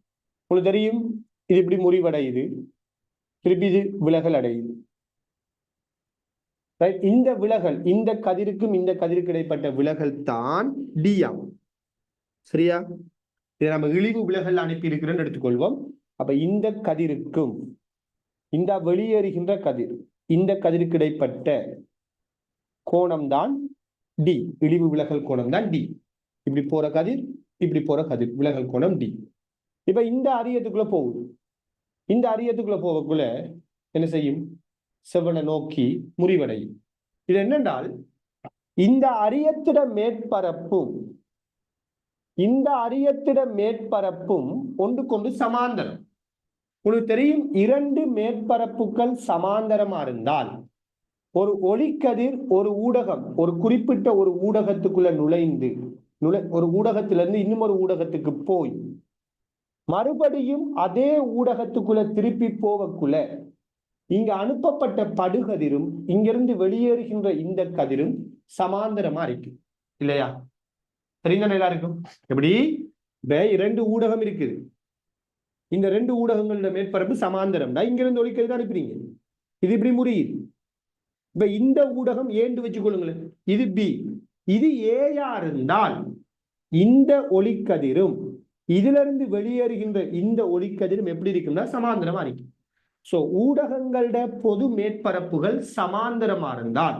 உங்களுக்கு தெரியும் இது இப்படி முறிவடையுது, திருப்பி இது விலகல் அடையுது. இந்த விலகல், இந்த கதிருக்கும் இந்த கதிருக்கு இடைப்பட்ட விலகல் தான் டிஎம். சரியா? இதை நம்ம இழிவு விலகல் அனுப்பி இருக்கிறோன்னு எடுத்துக்கொள்வோம். அப்ப இந்த கதிருக்கும் இந்த வெளியேறுகின்ற கதிர், இந்த கதிருக்கு இடைப்பட்ட கோணம் தான் டி. இழிவு விலகல் கோணம் தான் டி. இப்படி போற கதிர், இப்படி போற கதிர், விலகல் கோணம் டி. இப்ப இந்த அரியத்துக்குள்ள போகுது. இந்த அரியத்துக்குள்ள போகக்குள்ள என்ன செய்யும்? செவ்வனை நோக்கி முறிவடையும். இது என்னென்றால், இந்த அரியத்திட மேற்பரப்பும் இந்த அரியத்திட மேற்பரப்பும் ஒன்றுக்கொண்டு சமாந்தரம். உங்களுக்கு தெரியும், 2 மேற்பரப்புகள் சமாந்தரமா இருந்தால் ஒரு ஒளிக்கதிர் ஒரு ஊடகம், ஒரு குறிப்பிட்ட ஒரு ஊடகத்துக்குள்ள நுழைந்து ஒரு ஊடகத்திலிருந்து இன்னும் ஒரு ஊடகத்துக்கு போய் மறுபடியும் அதே ஊடகத்துக்குள்ள திருப்பி போகக்குள்ள இங்க அனுப்பப்பட்ட படுகதிரும் இங்கிருந்து வெளியேறுகின்ற இந்த கதிரும் சமாந்தரமா இருக்கு இல்லையா? தெரிந்த எல்லாருக்கும் எப்படி இரண்டு ஊடகம் இருக்குது. இந்த ரெண்டு ஊடகங்களோட மேற்பரப்பு சமாந்தரம் தான். இங்கிருந்து ஒளிக்கதிர் அனுப்புறீங்க, இது இப்படி முறியுது. இப்ப இந்த ஊடகம் ஏண்டு வச்சுக்கொள்ளுங்களேன், இது பி, இது ஏயா இருந்தால் இந்த ஒளிக்கதிரும் இதுல இருந்து வெளியேறுகின்ற இந்த ஒளிக்கதிரும் எப்படி இருக்குன்னா சமாந்தரமா இருக்கு. சோ ஊடகங்களோட பொது மேற்பரப்புகள் சமாந்தரமா இருந்தால்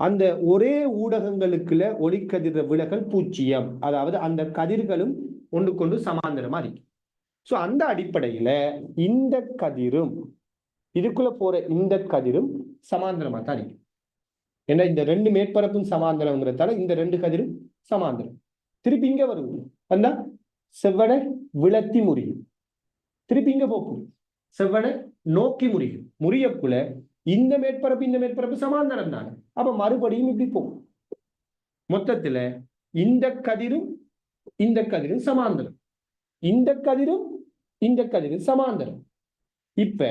அந்த ஒரே ஊடகங்களுக்குள்ள ஒளிக்கதிர விலகல் 0, அதாவது அந்த கதிர்களும் ஒன்றுக்கொண்டு சமாந்தரமா இருக்கு. சோ அந்த அடிப்படையில இந்த கதிரும் இதுக்குள்ள போற இந்த கதிரும் சமாந்தரமா தான் இருக்கு. ஏன்னா இந்த ரெண்டு மேற்பரப்பும் சமாந்தரம்ங்கிறதால இந்த ரெண்டு கதிரும் சமாந்தரம். திருப்பி இங்க வருது வந்தா செவ்வனை விளத்தி முறியும், திருப்பி இங்க போகும் செவ்வனை நோக்கி முறியும். முறியக்குள்ள இந்த மேற்பரப்பு சமாந்தரம் தானே, அப்ப மறுபடியும் இப்படி போகும். மொத்தத்துல இந்த கதிரும் சமாந்தரம், இந்த கதிரும் சமாந்தரம். இப்ப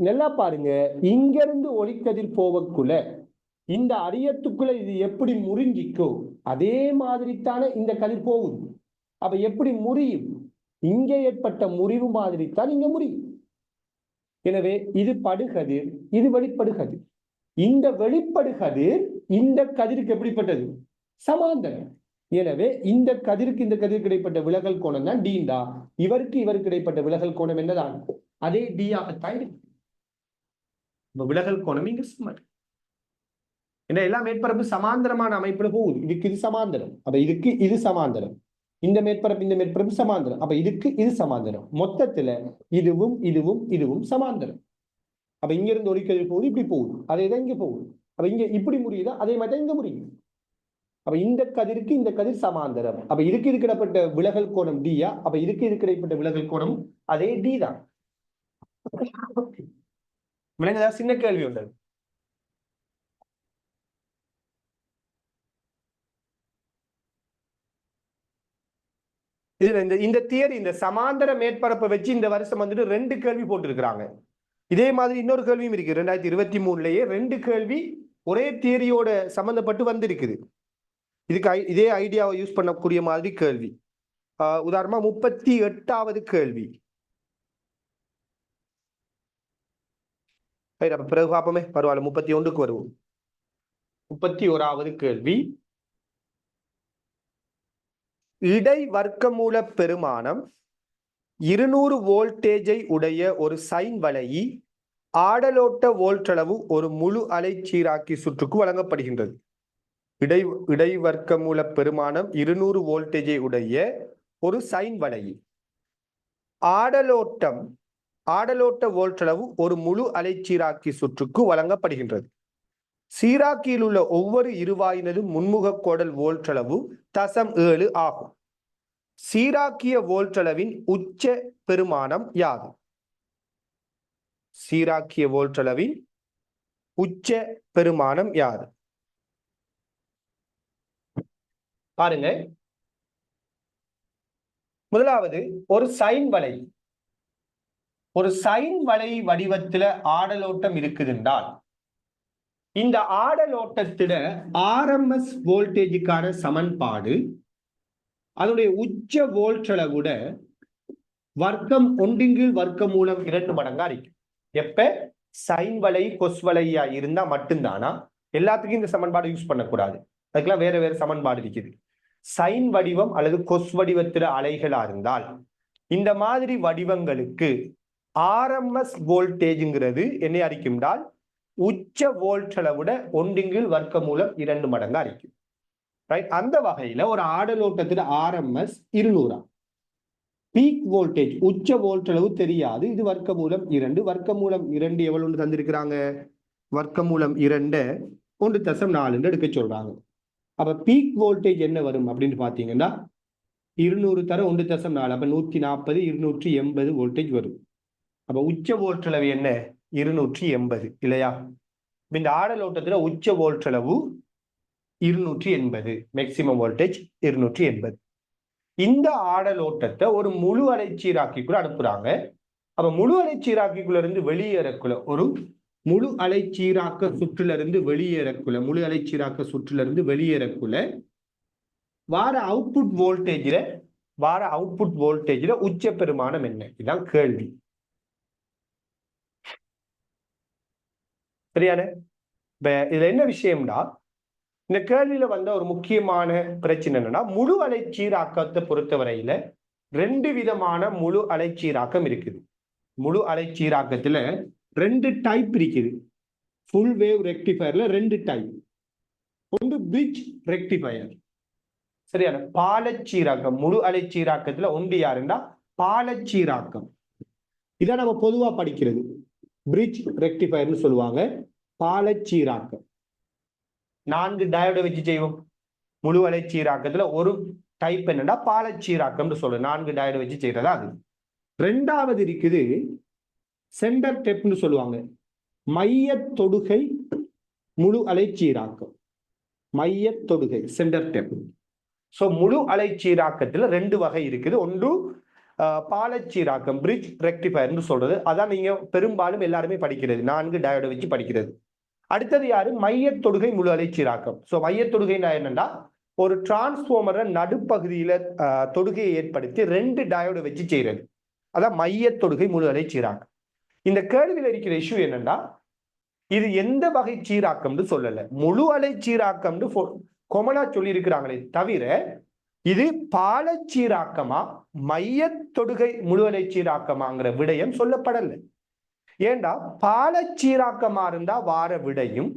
நல்லா பாருங்க, இங்க இருந்து ஒளிக்கதிர் போவக்குள்ள இந்த அரியத்துக்குள்ள இது எப்படி முறிஞ்சிக்கோ அதே மாதிரி தானே இந்த கதிர் போகுது. அப்ப எப்படி முறியும்? இங்க ஏற்பட்ட முறிவு மாதிரி தான் இங்க முறியும். எனவே இது படுகதிர், இது வெளிப்படுகதிர். இந்த வெளிப்படுகதிர் இந்த கதிருக்கு எப்படிப்பட்டது? சமாந்தரம். எனவே இந்த கதிருக்கு இடைப்பட்ட விலகல் கோணம் தான் டீண்டா. இவருக்கு இடைப்பட்ட விலகல் கோணம் என்னதான்? அதே டி ஆகத்தான் இருக்கு. விலகல் கோணம் இங்க சமம். ஏன்னா எல்லா மேற்பரப்பு சமாந்தரமான அமைப்புல போகுது. இதுக்கு இது சமாந்தரம், அப்ப இதுக்கு இது சமாந்தரம். இந்த மேற்பரப்பு சமாந்தரம், அப்ப இதுக்கு இது சமாந்தரம். மொத்தத்துல இதுவும் சமாந்தரம். அப்ப இங்க இருந்து ஒளிக்கதிர் போகுது, இப்படி போகுது, அதேதான் இங்க போகுது. அப்ப இங்க இப்படி முடியுதா, அதே மாதிரி இங்க முடியும். அப்ப இந்த கதிருக்கு இந்த கதிர் சமாந்தரம். அப்ப இதுக்கு இடைப்பட்ட விலகல் கோணம் டியா, அப்ப இதுக்கு இடைப்பட்ட விலகல் கோணம் அதே டி தான். சின்ன கேள்வி உள்ளது. இதுல இந்த தியரி, இந்த சமாந்தர மேற்பரப்பை வச்சு இந்த வருஷம் வந்துட்டு 2 கேள்வி போட்டிருக்கிறாங்க. இதே மாதிரி இன்னொரு கேள்வியும் இருக்கு. 2023லயே 2 கேள்வி ஒரே தியரியோட சம்பந்தப்பட்டு வந்திருக்குது. இதுக்கு இதே ஐடியாவை யூஸ் பண்ணக்கூடிய மாதிரி கேள்வி. உதாரணமா 38வது கேள்வி. பிறகு பார்ப்போமே, பரவாயில்ல, 31க்கு வருவோம். 31வது கேள்வி. இடை வர்க்கமூல பெருமானம் 200 வோல்டேஜை உடைய ஒரு சைன் வளையி ஆடலோட்ட வோல்டளவு ஒரு முழு அலை சீராக்கி சுற்றுக்கு வழங்கப்படுகின்றது. இடை வர்க்கமூல பெருமானம் 200 வோல்டேஜை உடைய ஒரு சைன் வளையி ஆடலோட்ட வோல்டளவு ஒரு முழு அலை சீராக்கி சுற்றுக்கு வழங்கப்படுகின்றது. சீராக்கியில் உள்ள ஒவ்வொரு இருவாயினதும் முன்முக கோடல் வோல்டளவு 0.7 ஆகும். சீராக்கிய வோல்டளவின் உச்ச பெருமானம் யாது? சீராக்கிய வோல்டளவின் உச்ச பெருமானம் யாது? பாருங்க, முதலாவது ஒரு சைன் வளை வடிவத்துல ஆடலோட்டம் இருக்குது என்றால் இந்த ஆடலோட்டத்திட ஆர்எம்எஸ் வோல்டேஜுக்கான சமன்பாடு அதனுடைய உச்ச வோல்டளவுட வர்க்கம் 1 வர்க்கமூலம் 2 மடங்கா இருக்கு. எப்ப சைன் வளை கொஸ் வளையா இருந்தா மட்டும்தானா? எல்லாத்துக்கும் இந்த சமன்பாடு யூஸ் பண்ணக்கூடாது, அதுக்கெல்லாம் வேற சமன்பாடு இருக்குது. சைன் வடிவம் அல்லது கொஸ் வடிவத்தில அலைகளா இருந்தால் இந்த மாதிரி வடிவங்களுக்கு ஆர்எம்எஸ் வோல்டேஜ்ங்கிறது என்ன அறிக்கும்டால் உச்ச வோல்டளவுட 1 வர்க்கமூலம் 2 மடங்கா இருக்கும். ரைட்? அந்த வகையில ஒரு ஆடலோட்டத்துல ஆர்எம்எஸ் 200. பீக் வோல்டேஜ் உச்ச வோல்டளவு தெரியாது, இது வர்க்கமூலம் 2. வர்க்கமூலம் 2 எவ்வளவு தந்திருக்கிறாங்க? வர்க்கமூலம் 2 1.4 எடுக்க சொல்றாங்க. அப்ப பீக் வோல்டேஜ் என்ன வரும் அப்படின்னு பாத்தீங்கன்னா 200 தர 1.4, அப்ப 140 280 வோல்டேஜ் வரும். அப்ப உச்ச வோல்டளவு என்ன? 280 இல்லையா? இந்த ஆடலோட்டத்துல உச்ச வோல்டளவு 280, மேக்சிமம் வோல்டேஜ் 280. இந்த ஆடல் ஓட்டத்தை ஒரு முழு அலைச்சீராக்கிக்குள்ள அனுப்புறாங்க. அப்ப முழு அலைச்சீராக்கிக்குள்ள இருந்து வெளியேறக்குள்ள ஒரு முழு அலைச்சீராக்க சுற்றுல இருந்து வெளியேறக்குள்ள முழு அலைச்சீராக்க சுற்றுல இருந்து வெளியேறக்குள்ள வார அவுட்புட் வோல்டேஜ்ல உச்ச பெருமானம் என்ன? இதுதான் கேள்வி. சரியான? இப்ப இதுல என்ன விஷயம்னா, இந்த கேள்வியில வந்த ஒரு முக்கியமான பிரச்சனை என்னன்னா, முழு அலைச்சீராக்கத்தை பொறுத்தவரையில 2 விதமான முழு அலைச்சீராக்கம் இருக்குது. முழு அலைச்சீராக்கத்துல 2 டைப் இருக்குது. ஃபுல் வேவ் ரெக்டிஃபயர்ல 2 டைப். ஒன்று பிரிட்ஜ் ரெக்டிஃபயர். சரியான? பாலச்சீராக்கம். முழு அலைச்சீராக்கத்துல ஒன்று யாருன்னா பாலச்சீராக்கம். இதான் நம்ம பொதுவா படிக்கிறது. பிரிட்ஜ் ரெக்டிஃபயர்னு சொல்லுவாங்க. பாலச்சீராக்கம் 4 டயோட வச்சு செய்வோம். முழு அலைச்சீராக்கத்துல ஒரு டைப் என்னன்னா பாலச்சீராக்கம்னு சொல்லு. 4 டயோட வச்சு செய்யறதா அது. 2வது இருக்குது சென்டர் டெப்னு சொல்லுவாங்க. மைய தொடுகை முழு அலைச்சீராக்கம். மைய தொடுகை சென்டர் டெப். சோ முழு அலைச்சீராக்கத்துல 2 வகை இருக்குது. ஒன்று பாலச்சீராக்கம் பிரிட்ஜ் ரெக்டிஃபயர்னு சொல்றது. அதான் நீங்க பெரும்பாலும் எல்லாருமே படிக்கிறது. 4 டயோட வச்சு படிக்கிறது. அடுத்தது யாரு? மைய தொடுகை முழு அலைச்சீராக்கம். சோ மைய தொடுகைன்னா என்னன்னா, ஒரு டிரான்ஸ்பார்மரை நடுப்பகுதியில தொடுகையை ஏற்படுத்தி 2 டயோட வச்சு செய்யறது. அதான் மைய தொடுகை முழு அலைச்சீராக்கம். இந்த கேள்வியில் இருக்கிற இஷ்யூ என்னன்னா, இது எந்த வகை சீராக்கம்னு சொல்லல. முழு அலைச்சீராக்கம்னு கொமனா சொல்லி இருக்கிறாங்களே தவிர இது பாலச்சீராக்கமா மைய தொடுகை முழு அலைச்சீராக்கமாங்கிற விடயம் சொல்லப்படல. ஏண்டா பாலச்சீராக்கமா இருந்தா வார விடையும்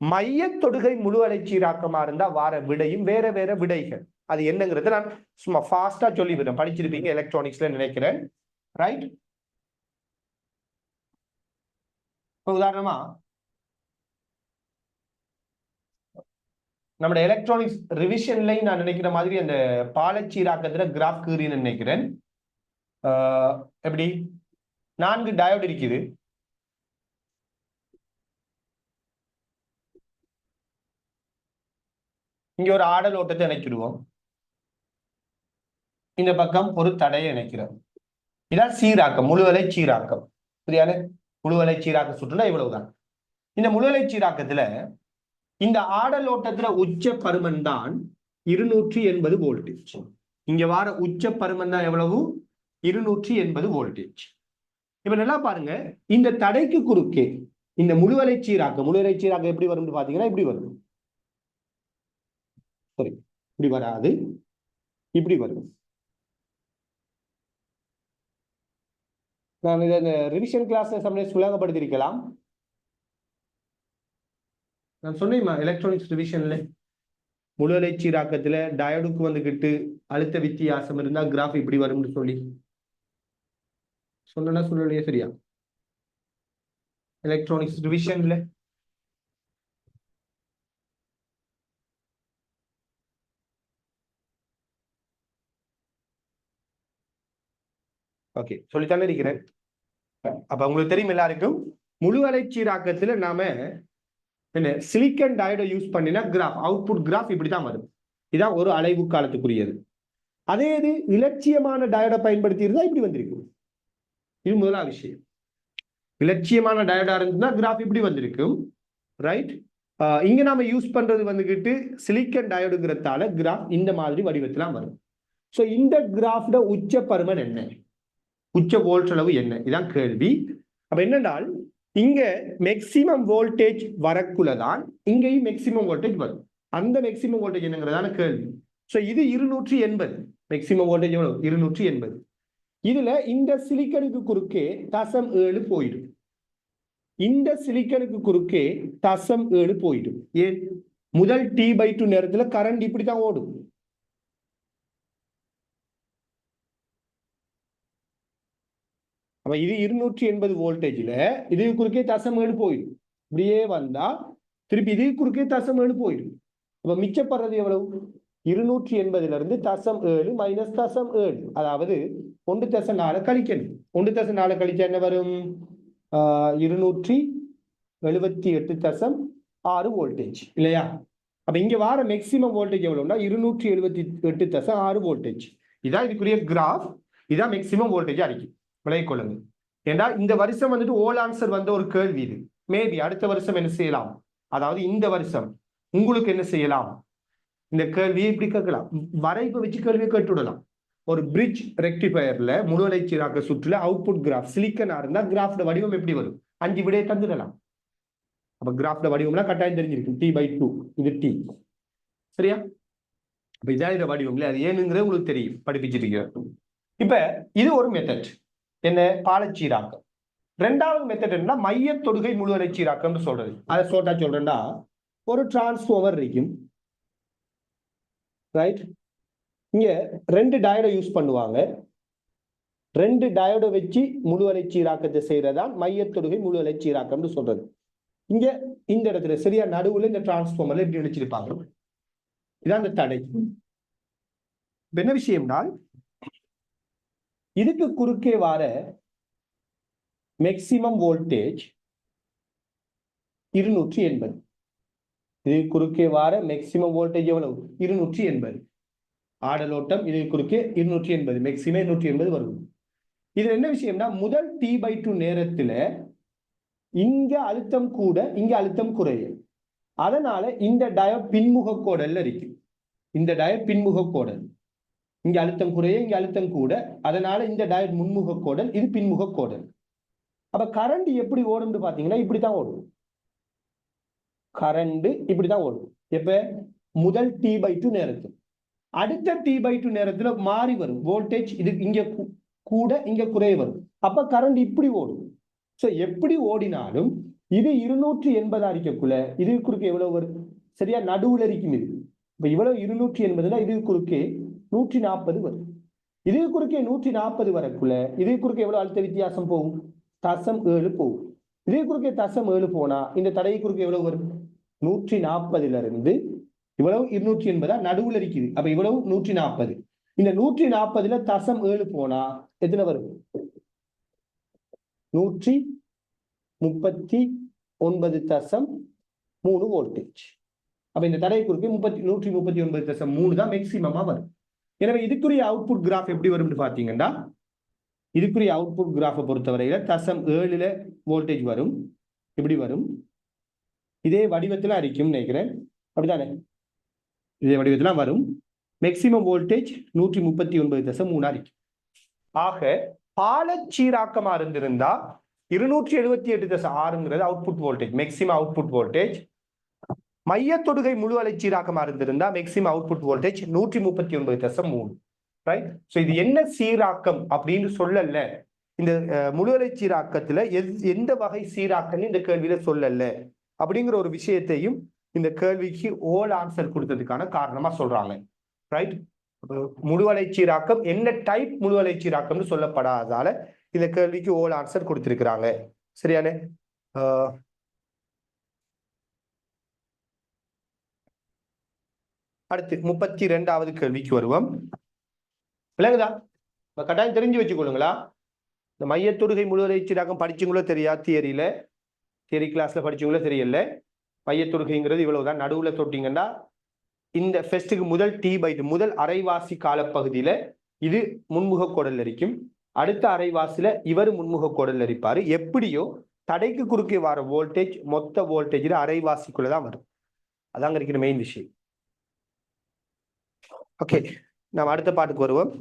மைய தொடுகை முழு அலைச்சீராக்கமா இருந்தா வார விடையும் வேற வேற விடைகள். அது என்னங்கிறத நான் சும்மா ஃபாஸ்டா சொல்லிவிடுறேன். படிச்சிருப்பீங்க எலக்ட்ரானிக்ஸ்ல நினைக்கிறேன். ரைட்? உதாரணமா நம்ம எலக்ட்ரானிக்ஸ் ரிவிஷன்லையும் நான் நினைக்கிற மாதிரி அந்த பாலச்சீராக்கத்துல கிராஃப் கீறின்னு நினைக்கிறேன். எப்படி 4 டயோடு இருக்குது. இங்க ஒரு ஆடல் ஓட்டத்தை இணைக்கிடுவோம். இந்த பக்கம் ஒரு தடையை இணைக்கிறோம். இதான் சீராக்கம், முழுவலை சீராக்கம். சரியான? முழுவலை சீராக்க சுற்றுலா இவ்வளவுதான். இந்த முழுவலை சீராக்கத்துல இந்த ஆடல் ஓட்டத்துல உச்ச பருமன் தான் 280 வோல்டேஜ். இங்க வார உச்ச பருமன் தான் எவ்வளவு? 280 வோல்டேஜ். இப்ப நல்லா பாருங்க, இந்த தடைக்கு குறுக்கே இந்த முழுவலை சீராக்கம் எப்படி வரும்னு பாத்தீங்கன்னா இப்படி வரும். சரி, இப்படி வராது, இப்படி வரும். நான் இதை ரிவிஷன் கிளாஸ்ல சம்டைம்ஸ் விளங்கப்படுத்திருக்கலாம். நான் சொன்னேன் எலக்ட்ரானிக்ஸ் ரிவிஷன்ல முழுவலை சீராக்கத்துல டயோடுக்கு வந்துகிட்டு அழுத்த வித்தியாசம் இருந்தா கிராஃப் இப்படி வரும்னு சொல்லி சொன்னா சொல்லலையே? சரியா? எலக்ட்ரானிக்ஸ் ரிவிஷன்ல ஓகே சொல்லித்தானே இருக்கிறேன். அப்ப உங்களுக்கு தெரியும் எல்லாருக்கும் முழு அலைச்சீராக்கத்துல நாம என்ன சிலிக்கன் டயோட யூஸ் பண்ணினா கிராஃப் அவுட்புட் கிராஃப் இப்படிதான் வரும். இதான் ஒரு அலைவு காலத்துக்குரியது. அதே இது இலட்சியமான டயோட பயன்படுத்தி இருந்தா இப்படி வந்திருக்கும். இது முதலாவது விஷயம். இலட்சியமான டயோடா இருந்துன்னா கிராஃப் இப்படி வந்திருக்கும். ரைட்? இங்க நாம யூஸ் பண்றது வந்துகிட்டு சிலிக்கன் டயோடுங்கிறதால கிராஃப் இந்த மாதிரி வடிவத்திலாம் வரும். சோ இந்த கிராஃப்ட உச்ச பருமன் என்ன, உச்ச வோல்ட் அளவு என்ன, இதான் கேள்வி. அப்ப என்னென்றால் இங்க மேக்சிமம் வோல்டேஜ் வரக்குள்ளதான் இங்கேயும் மேக்சிமம் வோல்டேஜ் வரும். அந்த மேக்சிமம் வோல்டேஜ் என்னங்கிறதான கேள்வி. சோ இது 280. மேக்சிமம் வோல்டேஜ் எவ்வளவு? 280. இதுல இந்த சிலிக்கனுக்கு குறுக்கே 0.7 போயிடும். இந்த சிலிக்கனுக்கு குறுக்கே 0.7 போயிடும். ஏன்? முதல் T/2 நேரத்துல கரண்ட் இப்படித்தான் ஓடும். அப்ப இது 280 வோல்டேஜ்ல இது குறுக்கே 0.7 போயிடும். இப்படியே வந்தா திருப்பி இது குறுக்கே 0.7 போயிடும். அப்ப மிச்சப்படுறது எவ்வளவு? 280ல இருந்து 0.7 மைனஸ் 0.7, அதாவது 1.4 கழிக்கணும். 1.4 கழிச்சா என்ன வரும்? 278.6 வோல்டேஜ் இல்லையா? அப்ப இங்க வர மேக்ஸிமம் வோல்டேஜ் எவ்வளவுனா 278.6 வோல்டேஜ். இதான் இதுக்குரிய கிராஃப். இதான் மேக்ஸிமம் வோல்டேஜ் அறிக்கை. விளங்கிக் கொள்ளுங்க. ஏன்னா இந்த வருஷம் வந்துட்டு ஓல் ஆன்சர் வந்த ஒரு கேள்வி இது. மேபி அடுத்த வருஷம் என்ன செய்யலாம், அதாவது இந்த வருஷம் உங்களுக்கு என்ன செய்யலாம், இந்த கேள்வியை இப்படி கேட்கலாம், வரைப்பு வச்சு கேள்வியை கேட்டுவிடலாம். ஒரு பிரிட்ஜ் ரெக்டிஃபயர்ல முழுவலை சீராக்க சுற்றுல அவுட்புட் கிராஃப் சிலிக்கனா இருந்தா கிராஃப்ட வடிவம் எப்படி வரும், 5 விடையை தந்துடலாம். அப்ப கிராஃப்ட வடிவம்னா கட்டாயம் தெரிஞ்சிருக்கும், T/2 இது T. சரியா? அப்ப இதான் இந்த வடிவம் இல்ல, அது ஏனுங்கிறது உங்களுக்கு தெரியும், படிப்பிச்சிருக்க. இப்ப இது ஒரு மெத்தட், என்ன, பாலச்சீராக்கம். ரெண்டாவது மெத்தட் என்ன, மைய தொடுகை முழுவலை சீராக்கம் சொல்றது. அதை ஷார்ட்டா சொல்றேன்னா, ஒரு டிரான்ஸ்ஃபார்மர் இருக்கும், ரைட்? இங்க 2 டயோடை யூஸ் பண்ணுவாங்க. 2 டயோடை வச்சு முழுவலை சீராக்கத்தை செய்யறதான் மைய தொடுகை முழுவலை சீராக்கம்னு சொல்றது. இங்க இந்த இடத்துல சரியா நடுவுல இந்த டிரான்ஸ்ஃபார்மர்ல இப்படி நினைச்சிருப்பாங்க. இதான் அந்த தடை. என்ன விஷயம்னா, இதுக்கு குறுக்கே வர மேக்சிமம் வோல்டேஜ் 280. இது குறுக்கே வர மேக்சிமம் வோல்டேஜ் எவ்வளவு, 280. ஆடலோட்டம் இது குறுக்கே 280, மேக்சிமம் 280 வரும். இது என்ன விஷயம்னா, முதல் T/2 நேரத்துல இங்க அழுத்தம் கூட இங்க அழுத்தம் குறையும். அதனால இந்த டயோட் பின்முக கோடல்ல இருக்கு. இந்த டயோட் பின்முக கோடல், இங்க அழுத்தம் குறைய இங்க அழுத்தம் கூட, அதனால இந்த டயோட் முன்முக கோடல், இது பின்முக கோடல். அப்ப கரண்ட் எப்படி ஓடும்னு பாத்தீங்கன்னா இப்படித்தான் ஓடும். கரண்ட் இப்படிதான் ஓடும். எப்ப, முதல் T/2 நேரத்தில். அடுத்த T/2 நேரத்துல மாறி வரும் வோல்டேஜ், இது இங்க கூட இங்க குறைய வரும். அப்ப கரண்ட் இப்படி ஓடும். சோ எப்படி ஓடினாலும் இது 280 அறிக்கக்குள்ள இது குறுக்கே எவ்வளவு வரும், சரியா நடுவுல இருக்கும். இது இப்ப இவ்வளவு 280னா இது குறுக்கே 140 வரும். இது குறுக்கே 140 வரக்குள்ள இது குறுக்கே எவ்வளவு அழுத்த வித்தியாசம் போகும், 0.7 போகும். இதே குறுக்கே 0.7 போனா இந்த தடை குறுக்கே எவ்வளவு வரும், 140ல இருந்து இவ்வளவு 280 நடுவுல இருக்குது. அப்ப இவ்வளவு 140. இந்த 140ல 0.7 போனா எத்தனை வரும், 139.3 வோல்டேஜ். அப்ப இந்த தடை குறுக்கே 139.3 தான் மேக்சிமமா வரும். எனவே இதுக்குரிய அவுட்புட் கிராஃப் எப்படி வரும்னு பாத்தீங்கன்னா, இதுக்குரிய அவுட்புட் கிராஃபை பொறுத்தவரையில 0.7ல வோல்டேஜ் வரும், இப்படி வரும். இதே வடிவத்துல அரிக்கும் நினைக்கிறேன், அப்படித்தானே? இதே வடிவத்துல வரும். மேக்சிமம் வோல்டேஜ் 139.3 அரிக்கும். ஆக பாலச்சீராக்கமா இருந்திருந்தா 278.6 output voltage, maximum output voltage. மைய தொடுகை முழு அலைச்சீராக்கமா இருந்திருந்தா maximum output voltage 139.3. Right? So இது என்ன சீராக்கம் அப்படின்னு சொல்லல. இந்த முழு அலைச்சீராக்கத்துல எந்த வகை சீராக்கம் இந்த கேள்வியில சொல்லல அப்படிங்கிற ஒரு விஷயத்தையும் இந்த கேள்விக்கு ஓல் ஆன்சர் கொடுத்ததுக்கான காரணமா சொல்றாங்க. ரைட்? முழு அலைச்சீராக்கம் என்ன டைப் முழு அலைச்சீராக்கம்னு சொல்லப்படாதால இந்த கேள்விக்கு ஓல் ஆன்சர் கொடுத்திருக்கிறாங்க. சரியானே? அடுத்து 32வது கேள்விக்கு வருவோம். விளங்குதா? கட்டாயம் தெரிஞ்சு வச்சுக்கொள்ளுங்களா. இந்த மையத்தொடுகை முழு அலைச்சீராக்கம் படிச்சுங்களோ தெரியா, தியரி கிளாஸ்ல படிச்சுங்களோ தெரியல. மையத்தொடுகைங்கிறது இவ்வளவுதான். நடுவுல தொட்டிங்கன்னா இந்த ஃபெஸ்டுக்கு முதல் T/2 முதல் அரைவாசி காலப்பகுதியில இது முன்முக கோடல் இருக்கும். அடுத்த அரைவாசில இவர் முன்முக கோடல் இருப்பாரு. எப்படியோ தடைக்கு குறுக்கே வர வோல்டேஜ் மொத்த வோல்டேஜ்ல அரைவாசிக்குள்ளதான் வரும். அதாங்க இருக்கிற மெயின் விஷயம். ஓகே, நாம் அடுத்த பாட்டுக்கு வருவோம்.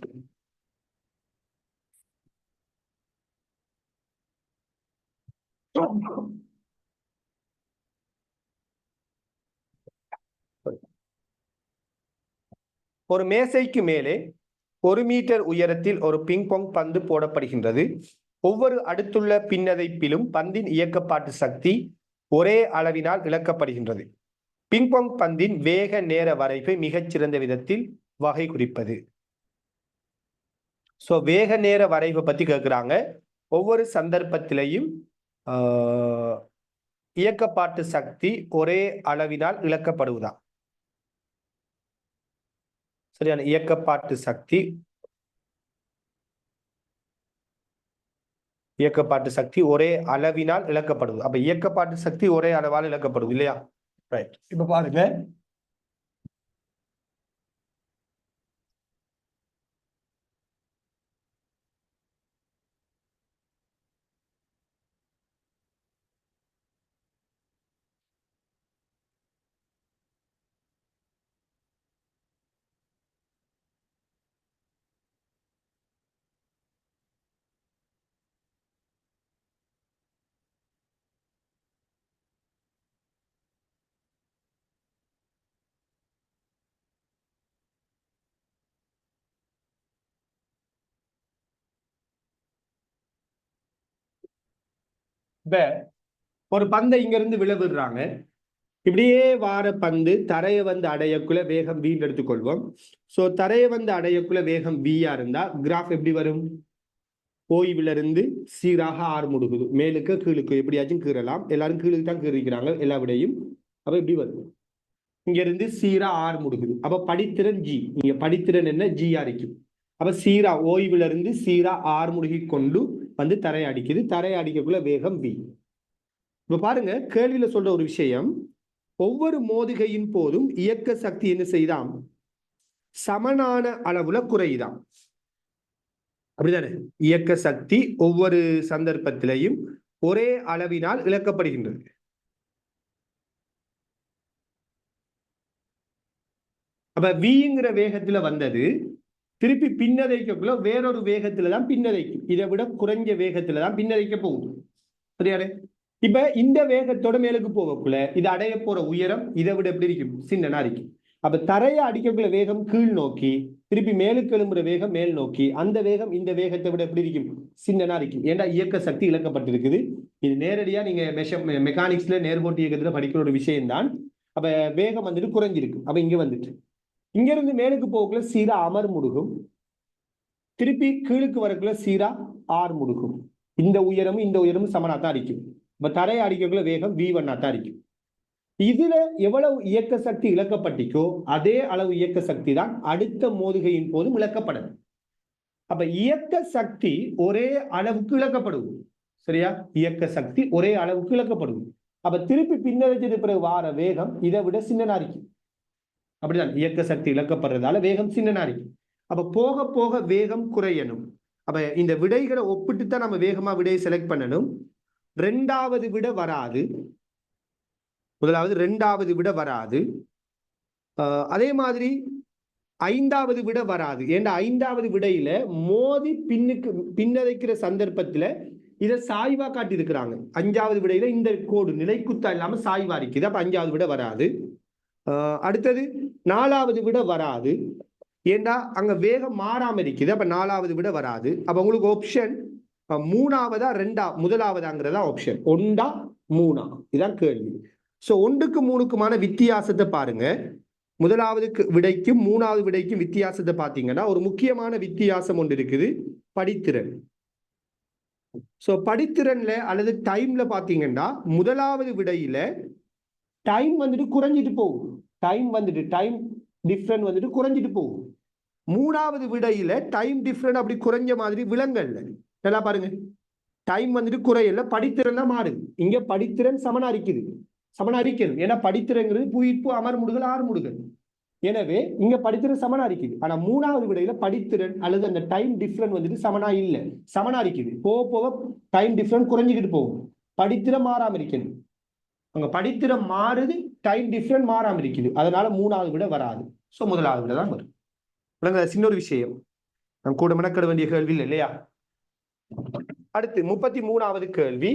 ஒரு மேசைக்கு மேலே 1 மீட்டர் உயரத்தில் ஒரு பிங்பாங் பந்து போடப்படுகின்றது. ஒவ்வொரு அடுத்துள்ள பின்னதைப்பிலும் பந்தின் இயக்கப்பாட்டு சக்தி ஒரே அளவினால் இழக்கப்படுகின்றது. பிங்பாங் பந்தின் வேக நேர வரைவை மிகச்சிறந்த விதத்தில் வகை குறிப்பது. சோ வேக நேர வரைவை பத்தி கேட்கிறாங்க. ஒவ்வொரு சந்தர்ப்பத்திலையும் இயக்கப்பாட்டு சக்தி ஒரே அளவினால் இழக்கப்படுவதா? சரியான, இயக்கப்பாட்டு சக்தி ஒரே அளவினால் இழக்கப்படுவது. அப்ப இயக்கப்பாட்டு சக்தி ஒரே அளவால் இழக்கப்படுது இல்லையா? ரைட். இப்ப பாருங்க, இப்ப ஒரு பந்தை இங்க இருந்து விழுவிடுறாங்க. இப்படியே வார பந்து தரையை வந்து அடையக்குள்ள வேகம் v எடுத்துக்கொள்வோம். சோ தரையை வந்து அடையக்குள்ள வேகம் v இருந்தா கிராஃப் எப்படி வரும்? ஓய்வுல இருந்து சீராக ஆறு முடுகுது, மேலுக்கு கீழுக்கு எப்படியாச்சும் கீறலாம். எல்லாரும் கீழுக்கு தான் கீறிக்கிறாங்க எல்லா விடையும். அப்ப எப்படி வரும்? இங்க இருந்து சீரா ஆறு முடுகுது. அப்ப படித்திறன் g, இங்க படித்திறன் என்ன? g இருக்கும். அப்ப சீரா ஓய்வுல இருந்து சீரா ஆறு முடுகி கொண்டு வந்து தரையை அடிக்குது. தரையை அடிக்கக்குள்ள வேகம் v. இப்ப பாருங்க, கேள்வியில சொல்ற ஒரு விஷயம், ஒவ்வொரு மோதுகையின் போதும் இயக்க சக்தி என்ன செய்தாம்? சமனான அளவுல குறையுதாம். அப்படிதானே? இயக்க சக்தி ஒவ்வொரு சந்தர்ப்பத்திலையும் ஒரே அளவினால் இழக்கப்படுகின்றது. அப்ப விங்கிற வேகத்துல வந்தது திருப்பி பின்னதைக்குள்ள வேறொரு வேகத்துல தான் பின்னதைக்கும். இதை விட குறைஞ்ச வேகத்துல தான் பின்னதைக்க போகுது. சரியானே? இப்ப இந்த வேகத்தோட மேலுக்கு போகக்குள்ள இது அடைய போற உயரம் இதை விட எப்படி இருக்கும்? சின்னனா இருக்கும். அப்ப தரையை அடிக்கக்குள்ள வேகம் கீழ் நோக்கி, திருப்பி மேலுக்கு எழும்புற வேகம் மேல் நோக்கி. அந்த வேகம் இந்த வேகத்தை விட எப்படி இருக்கும்? சின்னனா இருக்கும். ஏன்னா இயக்க சக்தி இழக்கப்பட்டிருக்குது. இது நேரடியா நீங்க மெக்கானிக்ஸ்ல நேர்கோட்டு இயக்கத்துல படிக்கிற ஒரு விஷயம் தான். அப்ப வேகம் வந்துட்டு குறைஞ்சிருக்கு. அப்ப இங்க வந்துட்டு இங்க இருந்து மேலுக்கு போகக்குள்ள சீரா அமர் முடுகும், திருப்பி கீழுக்கு வரக்குள்ள சீரா ஆர் முடுகும். இந்த உயரமும் இந்த உயரமும் சமனாத்தான் அடிக்கும். இப்ப தரையை அடிக்கக்குள்ள வேகம் v1 தான் அடிக்கும். இதுல எவ்வளவு இயக்க சக்தி இழக்கப்பட்டிக்கோ அதே அளவு இயக்க சக்தி தான் அடுத்த மோதுகையின் போதும் இழக்கப்படும். அப்ப இயக்க சக்தி ஒரே அளவுக்கு இழக்கப்படுது. சரியா? இயக்க சக்தி ஒரே அளவுக்கு இழக்கப்படுது. அப்ப திருப்பி பின்னடைச்சது பிறகு வார வேகம் இதை விட சின்னனா இருக்கும். அப்படிதான் இயக்க சக்தி இழக்கப்படுறதால வேகம் சின்னனா இருக்கும். அப்ப போக போக வேகம் குறையணும். அப்ப இந்த விடைகளை ஒப்பிட்டு தான் நம்ம வேகமா விடையை செலக்ட் பண்ணணும். ரெண்டாவது விட வராது, முதலாவது ரெண்டாவது விட வராது. அதே மாதிரி ஐந்தாவது விட வராது. ஏன்னா ஐந்தாவது விடையில மோதி பின்னதைக்கிற சந்தர்ப்பத்துல இதை சாய்வா காட்டி இருக்கிறாங்க. அஞ்சாவது விடையில இந்த கோடு நிலைக்குத்தா இல்லாம சாய்வா இருக்குது. அப்ப அஞ்சாவது விட வராது. அடுத்தது நாலாவது விட வராது. ஏண்டா அங்க வேகம் மாறாம இருக்குது. அப்ப நாலாவது விட வராது. அப்ப உங்களுக்கு ஆப்ஷன் மூணாவதா முதலாவதாங்கிறதா ஆப்ஷன். ஒன்றா மூணா? இதான் கேள்வி. சோ ஒன்றுக்கு மூணுக்குமான வித்தியாசத்தை பாருங்க. முதலாவது விடைக்கும் மூணாவது விடைக்கும் வித்தியாசத்தை பார்த்தீங்கன்னா ஒரு முக்கியமான வித்தியாசம் ஒன்று இருக்குது, படித்திறன். சோ படித்திறன்ல அல்லது டைம்ல பாத்தீங்கன்னா முதலாவது விடையில டைம் வந்துட்டு குறைஞ்சிட்டு போகும். டைம் டிஃபரன்ஸ் வந்துட்டு குறைஞ்சிட்டு போகும். மூணாவது விடையில டைம் டிஃபரன்ஸ் அப்படி குறைஞ்ச மாதிரி விலங்கல்ல. நல்லா பாருங்க, டைம் வந்துட்டு குறையல, படித்திறன் தான் மாறுது. இங்க படித்திறன் சமனாரிக்கணும். ஏன்னா படித்திறங்கிறது புயிர்ப்பு அமர் முடுகல் ஆறு முடுகல். எனவே இங்க படித்திறன் சமனாரிக்குது. ஆனா மூணாவது விடையில படித்திறன் அல்லது அந்த டைம் டிஃபரன்ஸ் வந்துட்டு சமனா இல்ல, சமனாரிக்குது. போக போக டைம் டிஃபரன்ஸ் குறைஞ்சிக்கிட்டு போகும். படித்திறன் மாறாம இருக்கணும். அங்க படித்திறன் மாறுது, டைம் டிஃபரன்ஸ் மாறாம இருக்குது. அதனால மூணாவது விட வராது. சோ முதலாவது விட தான் வரும். சின்ன ஒரு விஷயம், நம்ம கூட மெனக்கட வேண்டிய கேள்வி இல்லை இல்லையா? அடுத்து 33வது கேள்வி.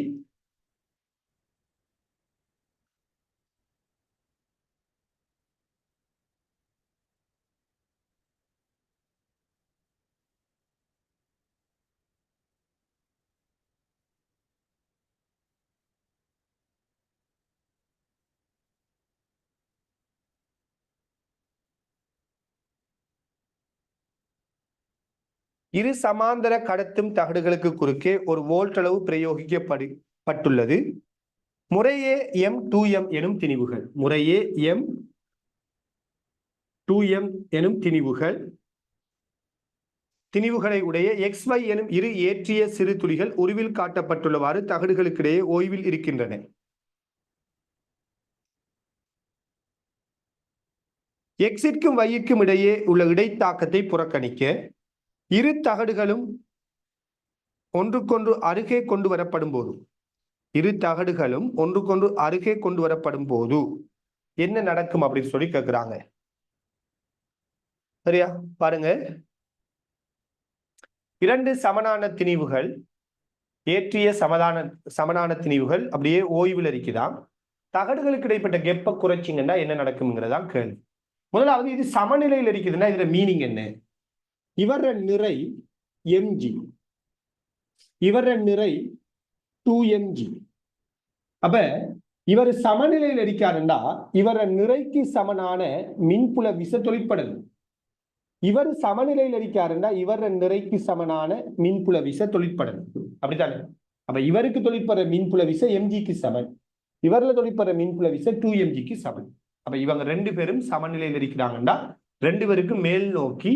இரு சமாந்தர கடத்தும் தகடுகளுக்கு குறுக்கே ஒரு வோல்ட் அளவு பிரயோகிக்கப்பட்டுள்ளது. முறையே M2M எனும் திணிவுகள். முறையே M2M எனும் திணிவுகளை உடைய XY எனும் இரு ஏற்றிய சிறு துளிகள் உருவில் காட்டப்பட்டுள்ளவாறு தகடுகளுக்கிடையே ஓய்வில் இருக்கின்றன. Xற்கும் Yற்கும் இடையே உள்ள இடைத்தாக்கத்தை புறக்கணிக்க இரு தகடுகளும் ஒன்றுக்கொன்று அருகே கொண்டு வரப்படும் போது என்ன நடக்கும் அப்படின்னு சொல்லி கேட்கிறாங்க. சரியா? பாருங்க, இரண்டு சமனான திணிவுகள், ஏற்றிய சமனான திணிவுகள் அப்படியே ஓய்வில் இருக்குதாம். தகடுகளுக்கு இடைப்பட்ட கெப்ப குறைச்சிங்கன்னா என்ன நடக்கும்ங்கிறதான் கேள்வி. முதலாவது, இது சமநிலையில் இருக்குதுன்னா இதுல மீனிங் என்ன? இவர நிறை mg, இவர நிறை 2mg. அப்ப இவர் சமநிலையில் இருக்காருண்டா இவர நிறைக்கு சமனான மின்புல விசை தொழிற்படல். இவர் சமநிலையில் இருக்காருண்டா இவர நிறைக்கு சமனான மின்புல விசை தொழிற்படல். அப்படித்தானே? அப்ப இவருக்கு தொழிற்படுற மின்புல விசை mgக்கு சமன், இவர்ல தொழிற்படுற மின்புல விசை 2mgக்கு சமன். அப்ப இவங்க ரெண்டு பேரும் சமநிலையில் இருக்கிறாங்கன்னா ரெண்டு பேருக்கும் மேல் நோக்கி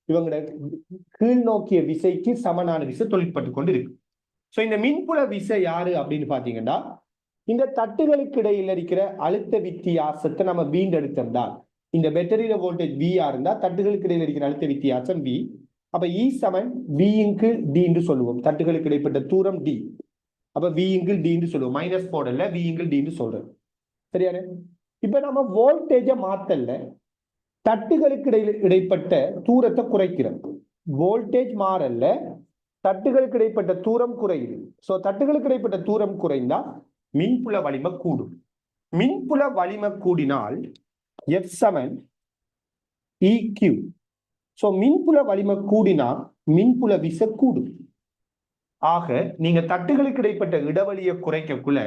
இவங்களோட கீழ் நோக்கிய விசைக்கு சமனான விசை தொழிற்பட்டு கொண்டு இருக்கு. சோ இந்த மின்புல விசை யாரு அப்படின்னு பாத்தீங்கன்னா இந்த தட்டுகளுக்கு இடையில் இருக்கிற அழுத்த வித்தியாசத்தை நம்ம வீண்டெடுத்தோம்னா இந்த பேட்டரியில வோல்டேஜ் V இருந்தா தட்டுகளுக்கு இடையில் இருக்கிற அழுத்த வித்தியாசம் V. அப்ப E சமன் V இன்கு D என்று சொல்லுவோம். தட்டுகளுக்கு இடைப்பட்ட தூரம் D. அப்ப V இன்கு D என்று சொல்லுவோம். மைனஸ் போடல, V இன்கு D என்று சொல்றோம். சரியானே? இப்ப நம்ம வோல்டேஜ மாத்தல, தட்டுகளுக்கு இடைப்பட்ட தூரத்தை குறைக்கிறோம். வோல்டேஜ் மாறல, தட்டுகளுக்கு இடைப்பட்ட தூரம் குறையுது. சோ தட்டுகளுக்கு இடைப்பட்ட தூரம் குறைந்தா மின்புல வலிமை கூடும். மின்புல வலிமை கூடினால் F சமன் EQ. சோ மின்புல வலிமை கூடினா மின்புல விசை கூடும். ஆக நீங்க தட்டுகளுக்கு இடைப்பட்ட இடைவெளியை குறைக்கக்குள்ள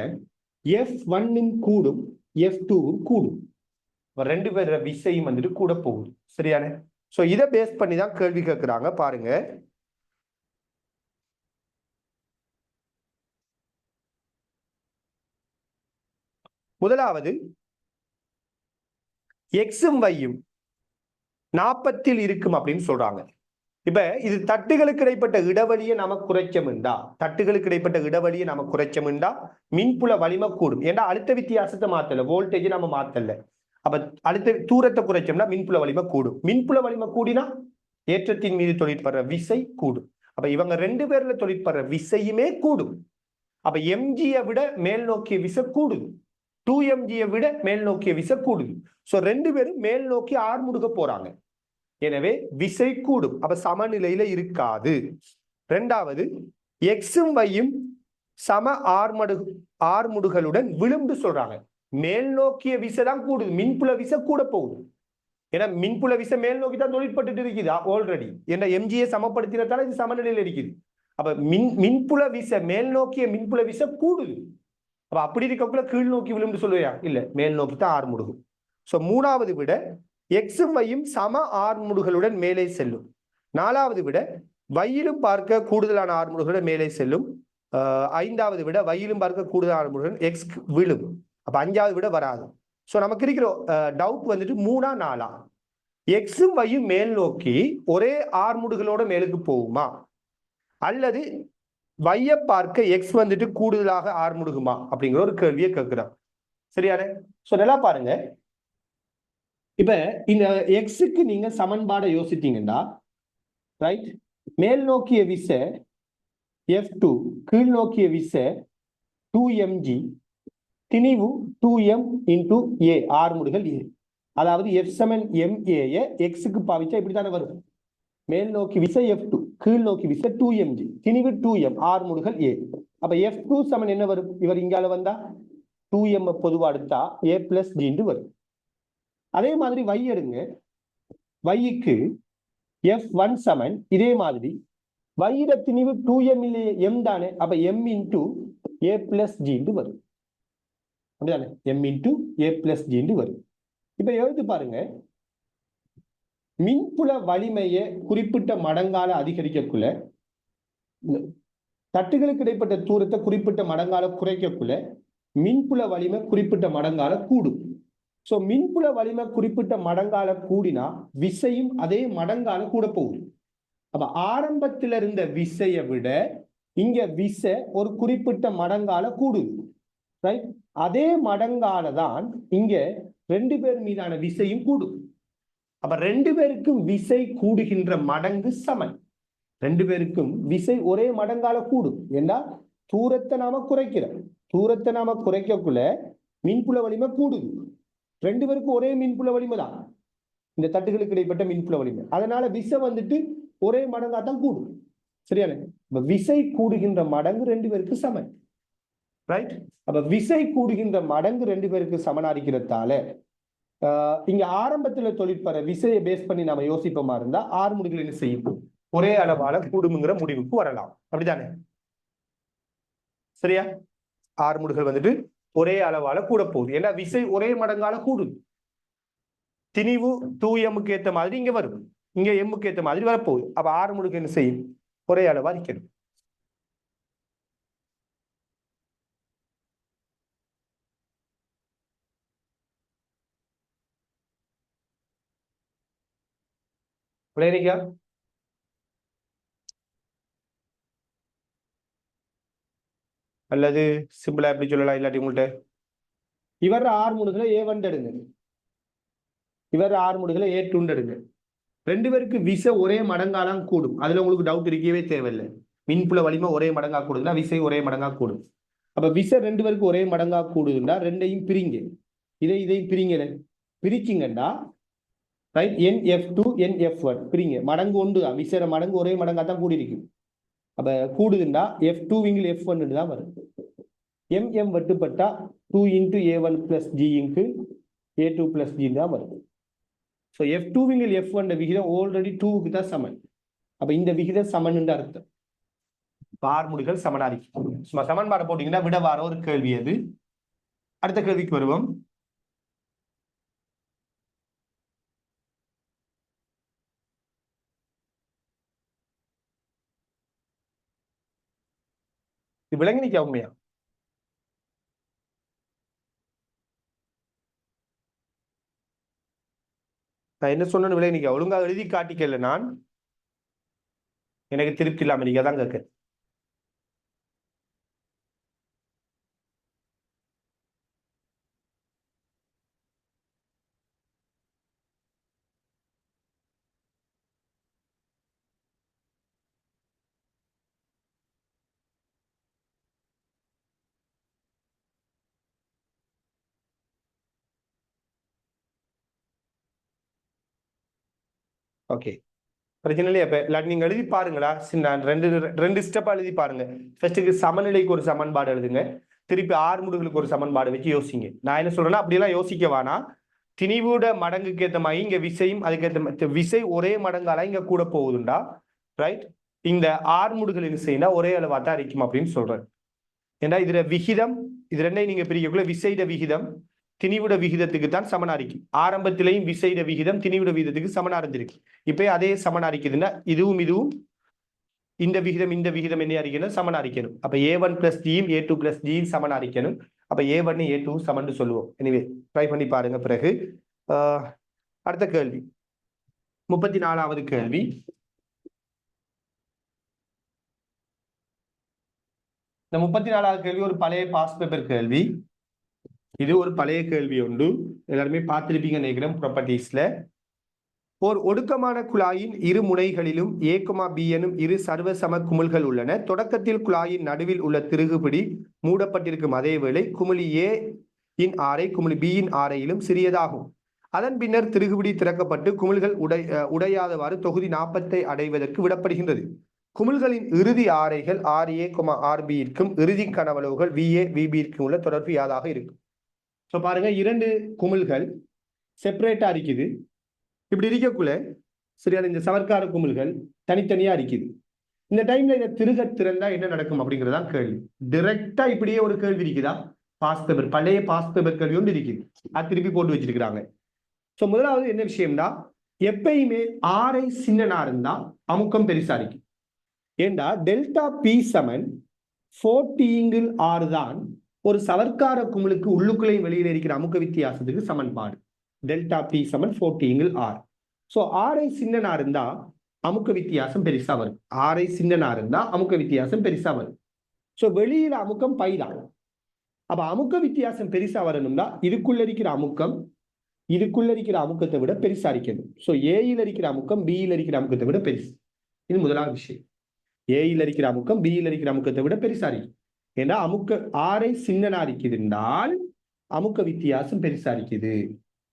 F1 கூடும், F2 கூடும். ரெண்டு பேர் விசையும் வந்துட்டு கூட போகுது. சரியானே? சோ இதை பேஸ் பண்ணி தான் கேள்வி கேட்கிறாங்க. பாருங்க, முதலாவது எக்ஸும் வையும் 40 இருக்கும் அப்படின்னு சொல்றாங்க. இப்ப இது தட்டுகளுக்கு இடைப்பட்ட இடைவெளியை நாம குறைச்சோம்டா, தட்டுகளுக்கு இடைப்பட்ட இடைவெளியை நாம குறைச்சோம்டா மின்புல வலிமை கூடும். ஏன்னா அழுத்த வித்தியாசத்தை மாத்தல, வோல்டேஜ் நம்ம மாத்தல. அப்ப அழுத்த தூரத்தை குறைச்சோம்னா மின்புல வலிமை கூடும். மின்புல வலிமை கூடினா ஏற்றத்தின் மீது தொழிற்படுற விசை கூடும். அப்ப இவங்க ரெண்டு பேர்ல தொழிற்படுற விசையுமே கூடும். அப்ப எம்ஜியை விட மேல் நோக்கிய விசை கூடுது, 2mgயை விட மேல் நோக்கிய விசை கூடுது. சோ ரெண்டு பேரும் மேல் நோக்கி ஆர்முடுக போறாங்க. எனவே விசை கூடும். அப்ப சமநிலையில இருக்காது. இரண்டாவது, எக்ஸும் வையும் சம ஆர்முடுகளுடன் விழுந்து சொல்றாங்க. மேல் நோக்கிய விசை தான் கூடுது, மின்புல விசை கூட போகுது. ஏன்னா மின்புல விசை மேல் நோக்கி தான் தொழிற்பட்டு இருக்குது ஆல்ரெடி. ஏன்னா எம்ஜியை சமப்படுத்தினதால இது சமநிலையில் இருக்குது. அப்ப மின்புல விசை மேல் நோக்கிய மின்புல விசை கூடுது. அப்ப அப்படி இருக்கக்குள்ள கீழ் நோக்கி விழுந்து சொல்லுவையா? இல்ல, மேல் நோக்கி தான் ஆர்முடுகு. சோ மூணாவது விட எக்ஸும் வையும் சம ஆர்முடுகளுடன் மேலே செல்லும். நாலாவது விட வையிலும் பார்க்க கூடுதலான ஆர்முடுகளுடன் மேலே செல்லும். ஐந்தாவது விட வையிலும் பார்க்க கூடுதலான ஆர்முடுகளுடன் எக்ஸ் விழும். அப்ப அஞ்சாவது விட வராது. சோ நமக்கு இருக்கிற டவுட் வந்துட்டு 3ஆ 4ஆ? எக்ஸும் வையும் மேல் நோக்கி ஒரே ஆர்முடுகளோட மேலுக்கு போகுமா, அல்லது வைய பார்க்க எக்ஸ் வந்துட்டு கூடுதலாக ஆர்முடுகுமா அப்படிங்கிற ஒரு கேள்வியை கேட்கிறார். சரியானே? சோ நல்லா பாருங்க, இப்ப இந்த எக்ஸுக்கு நீங்க சமன்பாடை யோசித்தீங்கன்னா, ரைட், மேல் நோக்கிய விசை F2, கீழ் நோக்கிய விசை 2mg, திணிவு 2m into a, ஆர்முடுகள் A. அதாவது F சமன் ma எக்ஸுக்கு பாவிச்சா இப்படித்தானே வரும். மேல் நோக்கி விசை F2, கீழ் நோக்கி விசை 2mg, திணிவு 2m, ஆர்முடுகள் A. அப்ப F2 சமன் என்ன வரும்? இவர் இங்கால வந்தா 2m பொதுவா எடுத்தா a plus g வரும். அதே மாதிரி y எடுங்க, yக்கு F1 சமன் இதே மாதிரி y திணிவு 2m இல்லையே, m தானே. அப்ப m into a plus g வரும். அப்படிதானே? m into a plus g வரும். இப்ப எழுதி பாருங்க, மின்புல வலிமையை குறிப்பிட்ட மடங்கால அதிகரிக்கக்குள்ள, தட்டுகளுக்கு இடைப்பட்ட தூரத்தை குறிப்பிட்ட மடங்கால குறைக்கக்குள்ள மின்புல வலிமை குறிப்பிட்ட மடங்கால கூடும். சோ மின்புல வலிமை குறிப்பிட்ட மடங்கால கூடினா விசையும் அதே மடங்கால கூட போகுது. அப்ப ஆரம்பத்தில் இருந்த விசையை விட இங்க விசை ஒரு குறிப்பிட்ட மடங்கால கூடுது. ரைட்? அதே மடங்கால தான் இங்க ரெண்டு பேர் மீதான விசையும் கூடும். அப்ப ரெண்டு பேருக்கும் விசை கூடுகின்ற மடங்கு சமன். ரெண்டு பேருக்கும் விசை ஒரே மடங்கால கூடும். ஏன்னா தூரத்தை நாம குறைக்கிறோம். தூரத்தை நாம குறைக்கக்குள்ள மின்புல வலிமை கூடுது. ரெண்டு பேருக்கும் ஒரே மின்புல வலிமை தான், இந்த தட்டுகளுக்கு இடைப்பட்ட மின்புல வலிமை. அதனால விசை வந்துட்டு ஒரே மடங்கா தான் கூடும். சரியான? விசை கூடுகின்ற மடங்கு ரெண்டு பேருக்கு சமன். ரைட்? அப்ப விசை கூடுகின்ற மடங்கு ரெண்டு பேருக்கு சமனா இருக்கிறதால இங்க ஆரம்பத்துல தொழிற்படுற விசையை பேஸ் பண்ணி நாம யோசிப்போமா இருந்தா ஆர்முடுகள் என்ன செய்யும்? ஒரே அளவால கூடுமுங்கிற முடிவுக்கு வரலாம். அப்படித்தானே? சரியா? ஆர்முடுகள் வந்துட்டு ஒரே அளவால கூட போகுது. ஏன்னா விசை ஒரே மடங்கால கூடுது. திணிவு 2m ஏத்த மாதிரி இங்க வரும், இங்க m ஏத்த மாதிரி வரப்போகுது. அப்ப 6 முடுக்கு என்ன செய்யும்? ஒரே அளவா இருக்கணும். விளையாடிக்கா அல்லது சிம்பிளா எப்படி சொல்லலாம்? இல்லாட்டி உங்கள்கிட்ட இவர் 6 முடுகளை A1 எடுங்க, இவர் 6 முடுகளை A2 எடுங்க. ரெண்டு பேருக்கு விசை ஒரே மடங்காலாம் கூடும். அதுல உங்களுக்கு டவுட் இருக்கவே தேவையில்லை. மின்புல வலிமை ஒரே மடங்கா கூடுதுன்னா விசை ஒரே மடங்கா கூடும். அப்ப விசை ரெண்டு பேருக்கு ஒரே மடங்கா கூடுதுன்னா ரெண்டையும் பிரிங்க, இதையும் பிரிங்க. பிரிச்சிங்கன்னா ரைட், NF2 NF1 பிரிங்க. மடங்கு ஒன்று தான், விசைற மடங்கு ஒரே மடங்கா தான் கூடி இருக்கு. அப்ப கூடுதுன்னா F2 F1 தான் வரும். MM வெட்டுப்பட்டா 2 into A1 plus G into A2 plus G தான் வருது. ஸோ F2 F1 விகிதம் ஆல்ரெடி 2க்கு தான் சமன். அப்ப இந்த விகிதம் சமன் அர்த்தம். பார்முடிகள் சமனாரி. சும்மா சமன்பாடு போட்டீங்கன்னா விட வார ஒரு கேள்வி அது. அடுத்த கேள்விக்கு வருவோம். இது விளங்கினிக்கா உண்மையா? நான் என்ன சொன்னு விளங்கினிக்கா? ஒழுங்காக எழுதி காட்டிக்கல, நான் எனக்கு திருப்தி இல்லாம நீங்க தான் கேட்க. ஓகே, பிரச்சனை இல்லையா? இப்ப நீங்க எழுதி பாருங்களா? ரெண்டு ரெண்டு ஸ்டெப்பா எழுதி பாருங்க. ஃபர்ஸ்ட்டுக்கு சமநிலைக்கு ஒரு சமன்பாடு எழுதுங்க, திருப்பி ஆறுமுடுகளுக்கு ஒரு சமன்பாடு வச்சு யோசிங்க. நான் என்ன சொல்றேன்னா அப்படியெல்லாம் யோசிக்க வேணா. திணிவோட மடங்குக்கு ஏற்ற மாதிரி இங்க விசையும் அதுக்கேற்ற விசை ஒரே மடங்கால இங்க கூட போகுதுண்டா, ரைட்? இந்த ஆறுமுடுகள் என்ன செய்யணும்? ஒரே அளவா தான் இருக்கும் அப்படின்னு சொல்றேன். ஏன்னா இதுல விகிதம், இது ரெண்டையும் நீங்க பிரிக்கக்குள்ள விசைட விகிதம் திணிவிட விகிதத்துக்கு தான் சமனாரிக்கும். ஆரம்பத்திலையும் விசைட விகிதம் திணிவிட விகிதத்துக்கு சமனாரிஞ்சிருக்கு. இப்ப அதே சமனாரிக்குதுன்னா இதுவும் இதுவும் இந்த விகிதம் என்ன அறிக்கணும்? சமனாரிக்கணும். அப்ப A1 பிளஸ் ஜியும் A2 பிளஸ் ஜியும் சமனாரிக்கணும். அப்ப A1 A2 சமன்னு சொல்லுவோம். எனிவே ட்ரை பண்ணி பாருங்க. பிறகு அடுத்த கேள்வி 34வது கேள்வி. இந்த 34வது கேள்வி ஒரு பழைய பாஸ் பேப்பர் கேள்வி. இது ஒரு பழைய கேள்வி உண்டு, எல்லாருமே பார்த்திருப்பீங்க நினைக்கிறேன். ப்ராப்பர்ட்டிஸ்ல ஒரு ஒடுக்கமான குழாயின் இரு முனைகளிலும் A, B எனும் இரு சர்வசம குமிழ்கள் உள்ளன. தொடக்கத்தில் குழாயின் நடுவில் உள்ள திருகுபிடி மூடப்பட்டிருக்கும் அதே வேளை குமிழி A இன் ஆரை குமிழி B இன் ஆரையிலும் சிறியதாகும். அதன் பின்னர் திருகுபிடி திறக்கப்பட்டு குமிழ்கள் உடையாதவாறு தொகுதி 40 அடைவதற்கு விடப்படுகின்றது. குமிழ்களின் இறுதி ஆரைகள் RA, RB இறுதி கனவளவுகள் VA, VB உள்ள தொடர்பு யாதாக இருக்கும்? ஸோ பாருங்க, இரண்டு குமிழ்கள் செப்பரேட்டா இருக்குது. இப்படி இருக்கக்குள்ள சரியான இந்த சவர்க்கார குமிழ்கள் தனித்தனியா இருக்குது. இந்த டைம்ல இந்த திருக திறந்தா என்ன நடக்கும் அப்படிங்கிறதா கேள்வி. டிரெக்டா இப்படியே ஒரு கேள்வி இருக்குதா? பாஸ் பேப்பர், பழைய பாஸ் பேப்பர் கேள்வி ஒன்று இருக்குது, அது திருப்பி போட்டு வச்சிருக்கிறாங்க. ஸோ முதலாவது என்ன விஷயம்னா, எப்பயுமே ஆரை சின்னனா இருந்தா அமுக்கம் பெருசா இருக்கு. ஏண்டா டெல்டா P சமன் 4T தான் ஒரு சவர்க்கார குமிழுக்கு உள்ளுக்குள்ளையும் வெளியில இருக்கிற அமுக்க வித்தியாசத்துக்கு சமன்பாடு. டெல்டா P சமன் 4T(R). ஸோ ஆரை சின்னனா இருந்தா அமுக்க வித்தியாசம் பெருசா வரும். ஆரை சின்னனா இருந்தா அமுக்க வித்தியாசம் பெருசா வரும். ஸோ வெளியில அமுக்கம் பை தான். அப்ப அமுக்க வித்தியாசம் பெருசா வரணும்னா இதுக்குள்ள இருக்கிற அமுக்கத்தை விட பெருசா இருக்கணும். ஸோ ஏயில் இருக்கிற அமுக்கம் பியில் இருக்கிற அமுக்கத்தை விட பெருசு. இது முதலாவது விஷயம். ஏயில் இருக்கிற அமுக்கம் பியில் இருக்கிற அமுக்கத்தை விட பெருசா இருக்கு. ஏன்னா அமுக்க ஆரை சின்னனா இருக்குதுன்றால் அமுக்க வித்தியாசம் பெருசா இருக்குது.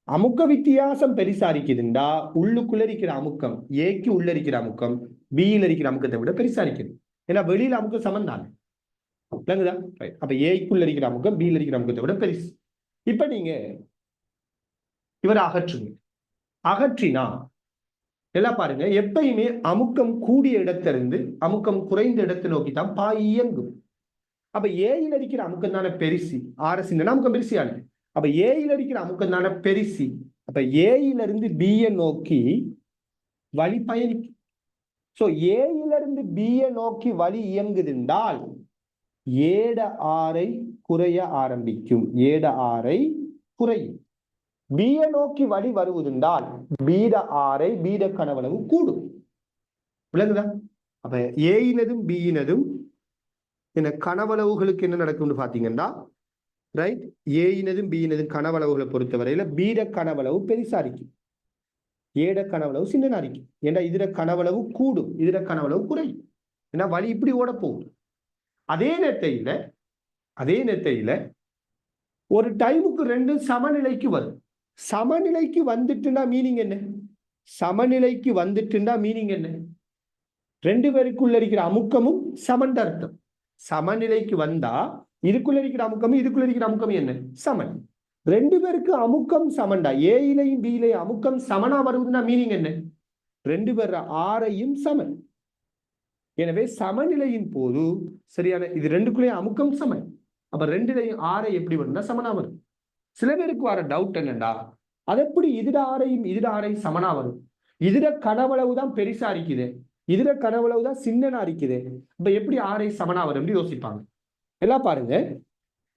அமுக்க வித்தியாசம் பெருசா இருக்குதுண்டா உள்ளுக்குள்ள இருக்கிற அமுக்கம் ஏக்கு உள்ள இருக்கிற அமுக்கம் பியில் இருக்கிற அமுக்கத்தை விட பெருசா இருக்குது. ஏன்னா வெளியில அமுக்கம் சமம் தானே, இல்லைங்கதா? அப்ப ஏக்குள்ள இருக்கிற அமுக்கம் பியில் இருக்கிற அமுக்கத்தை விட பெருசு. இப்ப நீங்க இவரை அகற்றுங்க. அகற்றினா எல்லாம் பாருங்க, எப்பயுமே அமுக்கம் கூடிய இடத்திலிருந்து அமுக்கம் குறைந்த இடத்தை நோக்கி தான் பாய் இயங்கும். அப்ப ஏயில் இருக்கிற அமுக்கம் தானே பெருசி. ஆர்எஸ் அமுக்கம் பெருசியான. அப்ப ஏயில் இருக்கிற அமுக்கம் தானே பெருசி. அப்ப ஏயிலிருந்து பியை நோக்கி வழி பயணிக்கும். சோ ஏயிலிருந்து பியை நோக்கி வழி இயங்குதுண்டால் ஏட ஆரை குறைய ஆரம்பிக்கும். ஏட ஆரை குறையும். பியை நோக்கி வழி வருவதுண்டால் பீட ஆரை பீட கனவளவு கூடும். விளங்குதா? அப்ப ஏயினதும் பியினதும் என்ன கனவளவுகளுக்கு என்ன நடக்கும்னு பாத்தீங்கன்னா, ரைட், ஏயினதும் பியினதும் கனவளவுகளை பொறுத்தவரையில பீட கனவளவு பெருசா இருக்கும், ஏட கனவளவு சின்னனா இருக்கும். ஏன்னா இதுல கனவளவு கூடும், இதுல கனவளவு குறையும். ஏன்னா வழி இப்படி ஓட போகுது. அதே நேரத்தையில ஒரு டைமுக்கு ரெண்டும் சமநிலைக்கு வரும். சமநிலைக்கு வந்துட்டுன்னா மீனிங் என்ன? சமநிலைக்கு வந்துட்டுன்னா மீனிங் என்ன? ரெண்டு பேருக்குள்ள இருக்கிற அமுக்கமும் சமன் அர்த்தம். சமநிலைக்கு வந்தா இதுக்குள்ள இருக்கிற அமுக்கமும் இதுக்குள்ள இருக்கிற அமுக்கமும் என்ன? சமன். ரெண்டு பேருக்கு அமுக்கம் சமன்டா. ஏயிலையும் பியிலையும் அமுக்கம் சமனா வருவதுன்னா மீனிங் என்ன? ரெண்டு பேர் ஆரையும் சமன். எனவே சமநிலையின் போது சரியான இது ரெண்டுக்குள்ளேயும் அமுக்கம் சமன். அப்ப ரெண்டுலையும் ஆரை எப்படி வரும்னா சமனா வரும். சில பேருக்கு வர டவுட் என்னண்டா, அது எப்படி இதுட ஆரையும் இதுட ஆரையும் சமனா வரும்? இதுட கனவளவு தான் பெருசா இருக்குது, இதுல கனவளவு தான் சின்னனா இருக்குது, இப்ப எப்படி ஆரை சமனா வரும் யோசிப்பாங்க. எல்லாம் பாருங்க,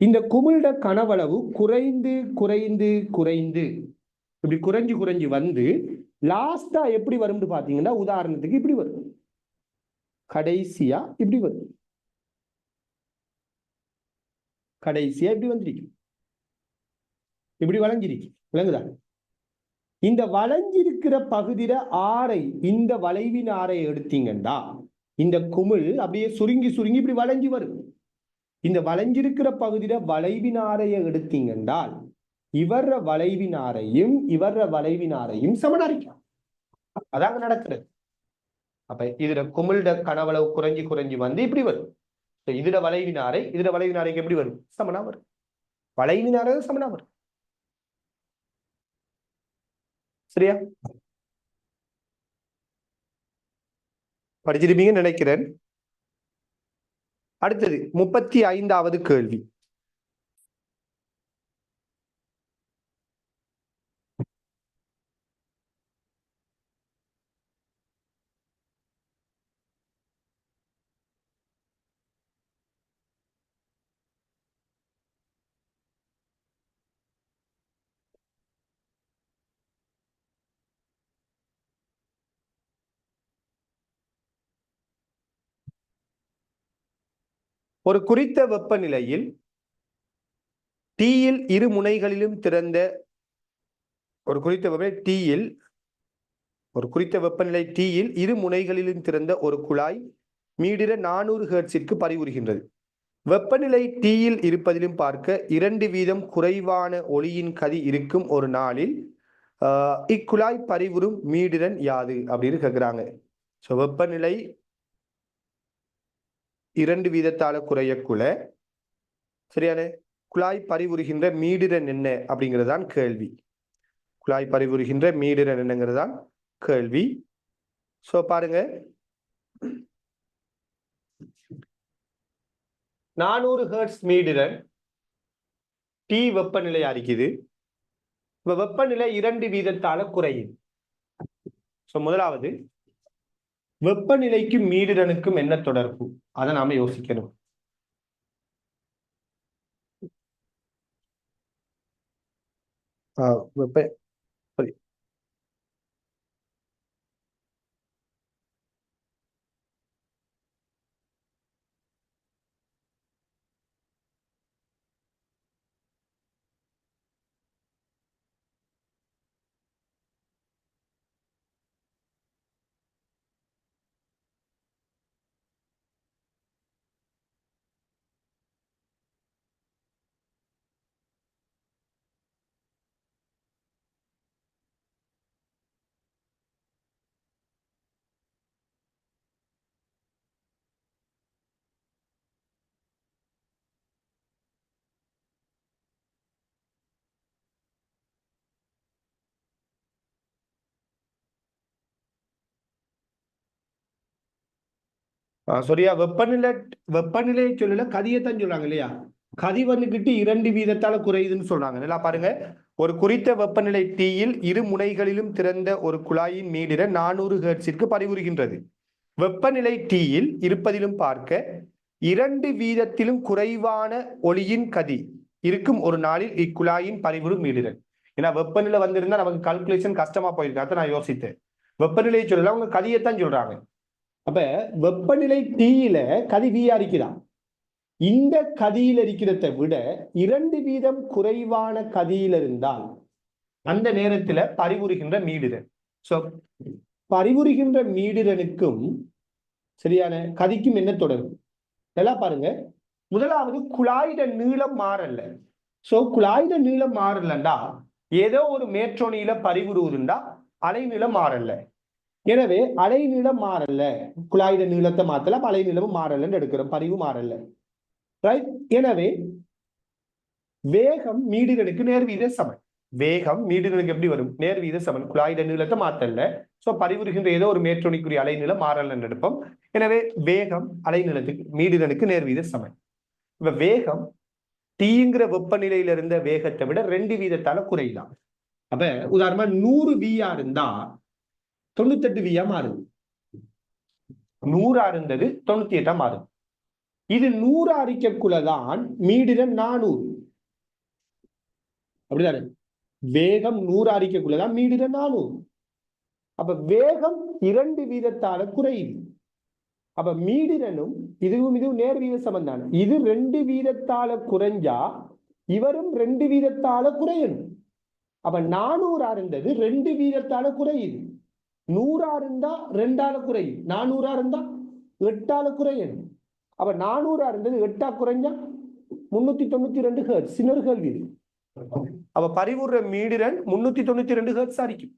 இந்த குமிழ்ட கனவளவு குறைந்து குறைந்து குறைந்து இப்படி குறைஞ்சு குறைஞ்சு வந்து லாஸ்டா எப்படி வரும்னு பாத்தீங்கன்னா, உதாரணத்துக்கு இப்படி வரும், கடைசியா இப்படி வரும், கடைசியா இப்படி வந்திருக்கு, இப்படி வளைஞ்சிருக்கு. விளங்குதா? இந்த வளைஞ்சிருக்கிற பகுதியில ஆரை, இந்த வளைவின் ஆரை எடுத்தீங்கன்னா இந்த குமிழ் அப்படியே சுருங்கி சுருங்கி இப்படி வளைஞ்சு வரும். இந்த வளைஞ்சிருக்கிற பகுதியில வளைவின் ஆரையை எடுத்தீங்கன்றால் இவர வளைவின் ஆரையும் இவர வளைவின் ஆரையும் சமனாரிக்கலாம். அதாங்க நடக்கிறது. அப்ப இதுல குமிழ்ட கனவளவு குறைஞ்சி குறைஞ்சி வந்து இப்படி வரும். இதுல வளைவின் ஆரை இதுல வளைவின் ஆரைக்கு எப்படி வரும்? சமனா வரும். வளைவின் ஆரை சமனா வரும். சரியா? படிச்சிருப்பீங்கன்னு நினைக்கிறேன். அடுத்தது 35வது கேள்வி. ஒரு குறித்த வெப்பநிலையில் டீயில் இரு முனைகளிலும் திறந்த ஒரு குறித்த வெப்பநிலை டீயில் இரு முனைகளிலும் திறந்த ஒரு குழாய் மீடிர 400 ஹெர்ட்ஸிற்கு பரிவுறுகின்றது. வெப்பநிலை டீயில் இருப்பதிலும் பார்க்க 2 வீதம் குறைவான ஒளியின் கதி இருக்கும் ஒரு நாளில் இக்குழாய் பரிவுறும் மீடிரன் யாது அப்படின்னு கேட்கிறாங்க. ஸோ வெப்பநிலை 2 வீதத்தால குறையக்குள்ள சரியான குழாய் பரிவுறுகின்ற மீடிரன் என்ன அப்படிங்கிறதான் கேள்வி. குழாய் பரிவுறுகின்ற மீடிரன் என்னங்கிறதான் கேள்வி. சோ பாருங்க, 400 ஹெர்ட்ஸ் மீடிரன் டி வெப்பநிலையா இருக்குது. இப்ப வெப்பநிலை 2 வீதத்தால குறையுது. சோ முதலாவது வெப்பநிலைக்கும் மீடிரனுக்கும் என்ன தொடர்பு, அதை நாம யோசிக்கணும். வெப்ப சரியா, வெப்பநிலையை சொல்லல, கதியைத்தான் சொல்றாங்க இல்லையா. கதி வந்துகிட்டு 2 வீதத்தால குறையுதுன்னு சொல்றாங்க. நல்லா பாருங்க, ஒரு குறித்த வெப்பநிலை தீயில் இரு முனைகளிலும் திறந்த ஒரு குழாயின் மீடிட 400 ஹெர்ட்ஸிற்கு பரிவுறுகின்றது. வெப்பநிலை தீயில் இருப்பதிலும் பார்க்க 2 வீதத்திலும் குறைவான ஒளியின் கதி இருக்கும் ஒரு நாளில் இக்குழாயின் பரிவுறு மீடிடன். ஏன்னா வெப்பநிலை வந்திருந்தா நமக்கு கால்குலேஷன் கஷ்டமா போயிருக்கு. அதை நான் யோசித்தேன். வெப்பநிலையை சொல்லல, அவங்க கதியைத்தான் சொல்றாங்க. அப்ப வெப்பநிலை தீயில கதி வீயா இருக்குதா. இந்த கதியில் இருக்கிறத விட 2 வீதம் குறைவான கதியில் இருந்தால் அந்த நேரத்தில் பரிவுறுகின்ற மீடிரன். சோ பரிவுறுகின்ற மீடிரனுக்கும் சரியான கதிக்கும் என்ன தொடர்பு? நல்லா பாருங்க. முதலாவது, குழாயிட நீளம் மாறல. சோ குழாயிட நீளம் மாறலண்டா ஏதோ ஒரு மேற்றொணியில பரிவுறுவதுண்டா அலைநீளம் மாறல. எனவே அலைநீளம் மாறல, குழாயிட நீளத்தை மாத்தல, அலைநீளமும் மாறலன்னு எடுக்கிறோம், பரிவு மாறல. ரைட். எனவே வேகம் மீடிரனுக்கு நேர்வீத சமன். வேகம் மீடிரனுக்கு எப்படி வரும்? நேர்வீத சமன். குழாயிட நீளத்தை மாத்தல, சோ பரிவுறுகின்ற ஏதோ ஒரு மேற்றொணிக்குரிய அலைநீளம் மாறலன்னு எடுப்போம். எனவே வேகம் அலைநீளத்துக்கு மீடிரனுக்கு நேர்வீத சமன். இப்ப வேகம் தீங்கிற வெப்பநிலையில இருந்த வேகத்தை விட 2 வீதத்தால குறையலாம். அப்ப உதாரணமா 100 வியா இருந்தா 98 வியா மாறுது. 100 இருந்தது 98 மாறுது. இது 100 அறிக்கைக்குள்ளதான் மீடிரன் 400. அப்படிதானே? வேகம் 100 அறிக்கைக்குள்ளதான் மீடிரன் 400. அப்ப வேகம் 2 வீதத்தால குறையுது. அப்ப மீடிரனும் இதுவும் நேர்வீத சமன். இது 2 வீதத்தால குறைஞ்சா இவரும் 2 வீதத்தால குறையணும். அப்ப 400 இருந்தது 2 வீதத்தால குறையுது. 100 இருந்தா 2ஆல குறையும். 400 இருந்தா 8ஆல குறையணும். அப்ப 400 இருந்தது 8ஆ குறைஞ்சா 392 ஹெர்ட்ஸ். இன்னொரு கேள்வி இது. அப்ப பரிவுற மீடிரன் 392 ஹெர்ட்ஸ் இருக்கும்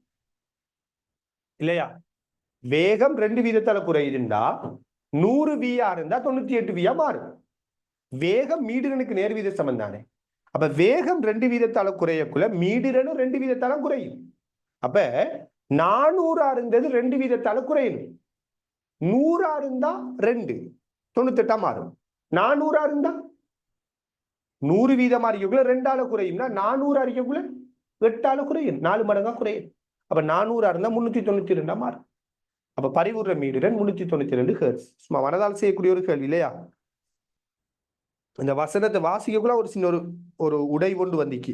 இல்லையா. வேகம் 2 வீதத்தால குறையுதுண்டா 100 வியா இருந்தா 98 வியா மாறும். வேகம் மீடிரனுக்கு நேர்வீத சமன் தானே. அப்ப வேகம் 2 வீதத்தால குறையக்குள்ள மீடிரனும் 2 வீதத்தால குறையும். அப்ப 400 இருந்தது 2 வீதத்தால குறையணும். 100 இருந்தா 2 98 மாறும். 400 இருந்தா 100 வீதமா இருக்கக்குள்ள 2ஆல குறையும்னா 400 இருக்கக்குள்ள 8ஆல குறையும். 4 மடங்கா குறையும். அப்ப 400 இருந்தா 392 மாறும். அப்ப பரிவுற மீடிரன் 392 ஹெர்ட்ஸ். சும்மா மனதால் செய்யக்கூடிய ஒரு கேள்வி இல்லையா. இந்த வசனத்தை வாசிக்கக்குள்ள ஒரு சின்ன ஒரு உடை கொண்டு வந்திக்கு.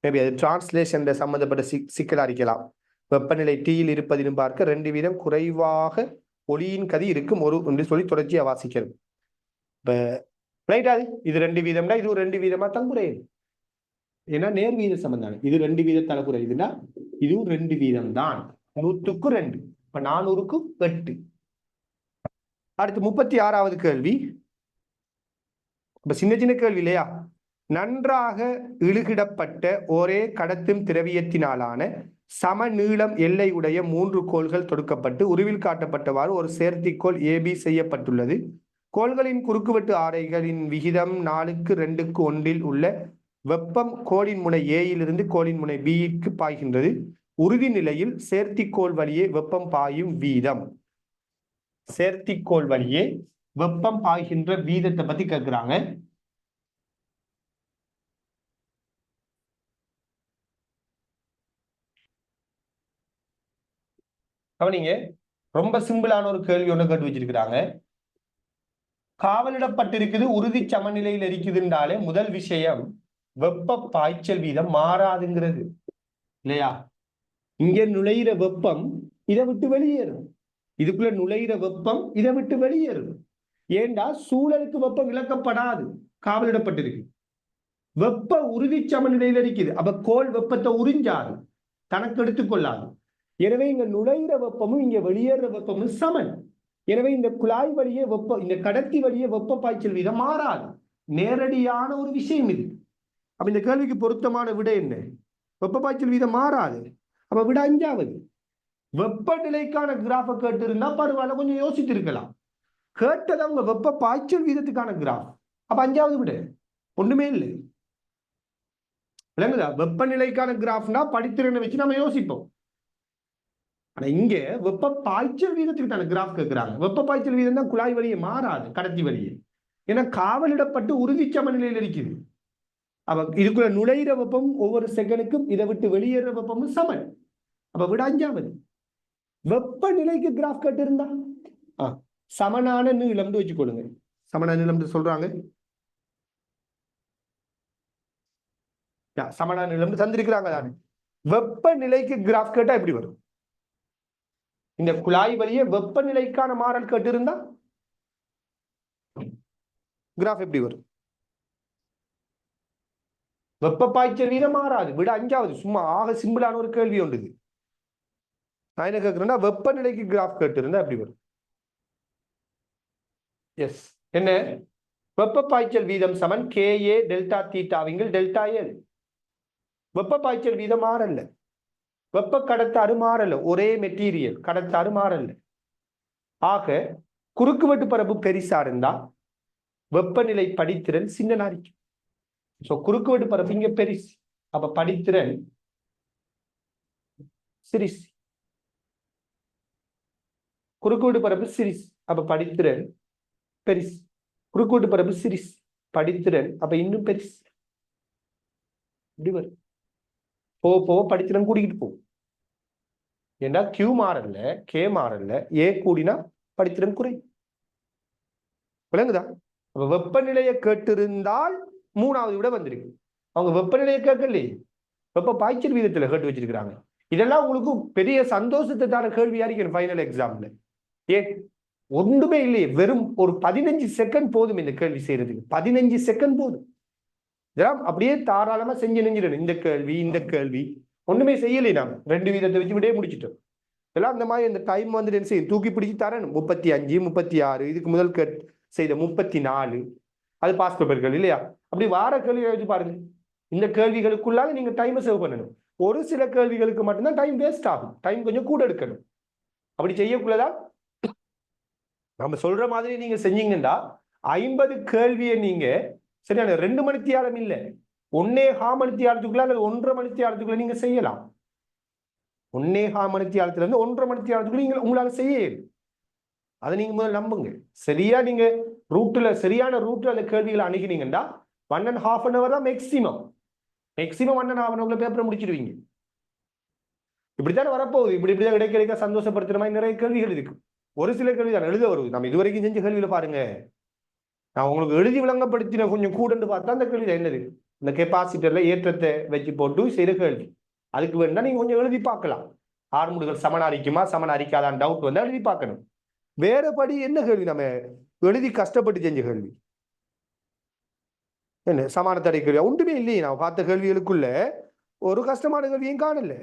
மேபி அது டிரான்ஸ்லேஷன் சம்பந்தப்பட்ட சிக்கலா இருக்கலாம். வெப்பநிலை தீயில் இருப்பதிலும் பார்க்க 2 வீதம் குறைவாக ஒளியின் கதி இருக்கும் ஒரு என்று சொல்லி தொடர்ச்சியா வாசிக்கிறது. இப்ப ரைட்டா, இது 2 வீதம்னா இது 2 வீதமா தான் குறையுது. ஏன்னா நேர்வீத சம்பந்தம். இது 2 வீதத்தால குறையுதுன்னா இதுவும் 2 வீதம் தான். 100க்கு 2. இப்ப 400க்கு 8. அடுத்து 36வது கேள்வி. இப்ப சின்ன சின்ன கேள்வி இல்லையா. நன்றாக இழுகிடப்பட்ட ஒரே கடத்தும் திரவியத்தினாலான சம நீளம் எல்லை உடைய 3 கோள்கள் தொடுக்கப்பட்டு உருவில் காட்டப்பட்டவாறு ஒரு சேர்த்திக்கோள் ஏபி செய்யப்பட்டுள்ளது. கோள்களின் குறுக்குவெட்டு ஆரைகளின் விகிதம் 4க்கு 2க்கு 1 உள்ள வெப்பம் கோளின் முனை ஏயிலிருந்து கோளின் முனை பிக்கு பாய்கின்றது. உறுதி நிலையில் சேர்த்திக்கோள் வழியே வெப்பம் பாயும் வீதம். சேர்த்திக்கோள் வழியே வெப்பம் பாய்கின்ற வீதத்தை பத்தி கேட்கிறாங்க. கவனிங்க, ரொம்ப சிம்பிளான ஒரு கேள்வி ஒண்ணு கேட்டு வச்சிருக்கிறாங்க. காவலிடப்பட்டிருக்குது, உறுதி சமநிலையில் இருக்குதுன்றாலே முதல் விஷயம் வெப்ப பாய்ச்சல் வீதம் மாறாதுங்கிறது இல்லையா. இங்க நுழையிற வெப்பம் இதை விட்டு வெளியேறும். இதுக்குள்ள நுழையிற வெப்பம் இதை விட்டு வெளியேறும். ஏண்டா சூழலுக்கு வெப்பம் இழக்கப்படாது, காவலிடப்பட்டிருக்கு. வெப்ப உறுதி சமநிலையில் இருக்குது. அப்ப கோள் வெப்பத்தை உறிஞ்சாது, தனக்கு எடுத்துக்கொள்ளாது. எனவே இங்க நுழையிற வெப்பமும் இங்க வெளியேற வெப்பமும் சமன். எனவே இந்த குழாய் வழியே வெப்பம், இந்த கடத்தி வழியே வெப்ப பாய்ச்சல் வீதம் மாறாது. நேரடியான ஒரு விஷயம் இது. அப்ப இந்த கேள்விக்கு பொருத்தமான விடை என்ன? வெப்ப பாய்ச்சல் வீதம் மாறாது. அப்ப விட 5வது. வெப்பநிலைக்கான கிராஃபை கேட்டு இருந்தா பரவாயில்ல, கொஞ்சம் யோசித்து இருக்கலாம். கேட்டது அவங்க வெப்ப பாய்ச்சல் வீதத்துக்கான கிராஃப். அப்ப 5வது விட ஒண்ணுமே இல்லை. விளங்குதா? வெப்பநிலைக்கான கிராஃப்னா படித்திறனை வச்சு நம்ம யோசிப்போம். ஆனா இங்க வெப்ப பாய்ச்சல் வீதத்துக்கு தானே கிராஃப் கேட்கிறாங்க. வெப்ப பாய்ச்சல் வீதம் தான் குழாய் வழியே மாறாது, கடத்தி வழியே. ஏன்னா காவலிடப்பட்டு உறுதி சமநிலையில் இருக்குது. அப்ப இதுக்குள்ள நுழையிற வெப்பம் ஒவ்வொரு செகண்டுக்கும் இதை விட்டு வெளியேற வெப்பமும் சமன். அப்ப விட 5வது வெப்பநிலைக்கு கிராஃப் கேட்டு இருந்தா சமனான நீளம் வச்சுக்கொள்ளுங்க. சமனான நீளம் சொல்றாங்க. சமனான நீளம் தந்திருக்கிறாங்க தானே. வெப்பநிலைக்கு கிராஃப் கேட்டா எப்படி வரும்? இந்த குழாய் வழியே வெப்பநிலைக்கான மாறல் கேட்டு இருந்தா கிராஃப் எப்படி வரும்? வெப்ப பாய்ச்சல் வீதம் மாறாது, விட 5வது. சும்மா ஆக சிம்பிளான ஒரு கேள்வி ஒன்று. நான் என்ன கேட்கிறேன்னா வெப்பநிலைக்கு கிராஃப் கேட்டு இருந்தா எப்படி வரும்? எஸ், என்ன? வெப்ப பாய்ச்சல் வீதம் சமன் KA டெல்டா தீட்டாவிங்கள் டெல்டா எல். வெப்ப பாய்ச்சல் வீதம் மாறல்ல, வெப்ப கடத்தாறு மாறல்ல, ஒரே மெட்டீரியல் கடத்தாறு மாறல்ல. ஆக குறுக்குவெட்டு பரப்பு பெரிசா இருந்தா வெப்பநிலை படித்திறன் சின்ன இருக்கும். சோ குறுக்குவெட்டு பரப்பு இங்க பெரிசு, அப்ப படித்திறன் சிறிஸ். குறுக்குவெட்டு பரப்பு சிறிஸ், அப்ப படித்திறன் பெரிஸ். குறுக்குவெட்டு பரப்பு சிறிஸ், படித்திறன் அப்ப இன்னும் பெரிஸ். இப்படி வரும். போக போக படித்திறன் கூடிக்கிட்டு போகும். ஏன்னா Q மாறல்ல, K மாறல்ல, A கூடினா படித்திறன் குறை. விளங்குதா? அப்ப வெப்பநிலையை கேட்டிருந்தால் 3வது விட வந்திருக்கு. அவங்க வெப்பநிலையை கேட்கலையே, வெப்ப பாய்ச்சல் வீதத்துல கேட்டு வச்சிருக்கிறாங்க. இதெல்லாம் உங்களுக்கு பெரிய சந்தோஷத்தை தர கேள்வியா இருக்கணும் ஃபைனல் எக்ஸாம்ல. ஏன் ஒன்றுமே இல்லையே, வெறும் ஒரு 15 செகண்ட் போதும் இந்த கேள்வி செய்யறதுக்கு. 15 செகண்ட் போதும். இதெல்லாம் அப்படியே தாராளமா செஞ்சு நெஞ்சிடணும். இந்த கேள்வி இந்த கேள்வி ஒண்ணுமே செய்யலை. நாம 2 வீதத்தை வச்சு விடே முடிச்சிட்டோம். இதெல்லாம் இந்த மாதிரி இந்த டைம் வந்து என்ன செய்யும், தூக்கி பிடிச்சி தரணும். 35, 36, இதுக்கு முதல் செய்த 34, அது பாஸ் பேப்பர் கேள்வி இல்லையா? அப்படி வார கேள்வி வச்சு பாருங்க. இந்த கேள்விகளுக்குள்ளாக நீங்க டைமை சேவ் பண்ணணும். ஒரு சில கேள்விகளுக்கு மட்டும்தான் டைம் வேஸ்ட் ஆகும். டைம் கொஞ்சம் கூட எடுக்கணும். அப்படி செய்யக்குள்ளதான் நம்ம சொல்ற மாதிரி நீங்க செஞ்சீங்கன்னா 50 கேள்வியை நீங்க சரியான 2 மணித்தியாலம் இல்ல 1.25 மணித்தியாலத்துக்குள்ள அல்லது 1.5 மணித்தியாலத்துக்குள்ள நீங்க செய்யலாம். 1.25 மணித்தியாலத்துல இருந்து 1.5 மணித்தியாலத்துக்குள்ள நீங்க உங்களால செய்ய. அதை நீங்க முதல்ல நம்புங்க. சரியா நீங்க சரியான ரூட்ல அந்த கேள்விகளை அணுகினீங்கன்னா 1.5 hour தான் மேக்சிமம். 1.5 hour பேப்பரை முடிச்சிருவீங்க. இப்படித்தானே வரப்போகுது. இப்படிதான் இடைக்கிடைக்க சந்தோஷப்படுத்துற மாதிரி நிறைய கேள்விகள் இருக்கு. ஒரு சில கேள்வி தான் எழுத வருது. நம்ம இதுவரைக்கும் செஞ்ச கேள்வியில பாருங்க, நான் உங்களுக்கு எழுதி விளங்கப்படுத்தின கொஞ்சம் கூடன்னு பார்த்தா அந்த கேள்வி என்னது, இந்த கெப்பாசிட்டர்ல ஏற்றத்தை வச்சு போட்டு செய்த கேள்வி. அதுக்கு வேணா நீங்க கொஞ்சம் எழுதி பார்க்கலாம். ஆர்முடுகள் சமன் அரிக்குமா சமன் அரிக்காதான் டவுட் வந்தா எழுதி பார்க்கணும். வேறபடி என்ன கேள்வி நம்ம எழுதி கஷ்டப்பட்டு செஞ்ச கேள்வி என்ன? சமான தடை கேள்வி ஒன்றுமே இல்லையே. நான் பார்த்த கேள்விகளுக்குள்ள ஒரு கஷ்டமான கேள்வியும் காணல.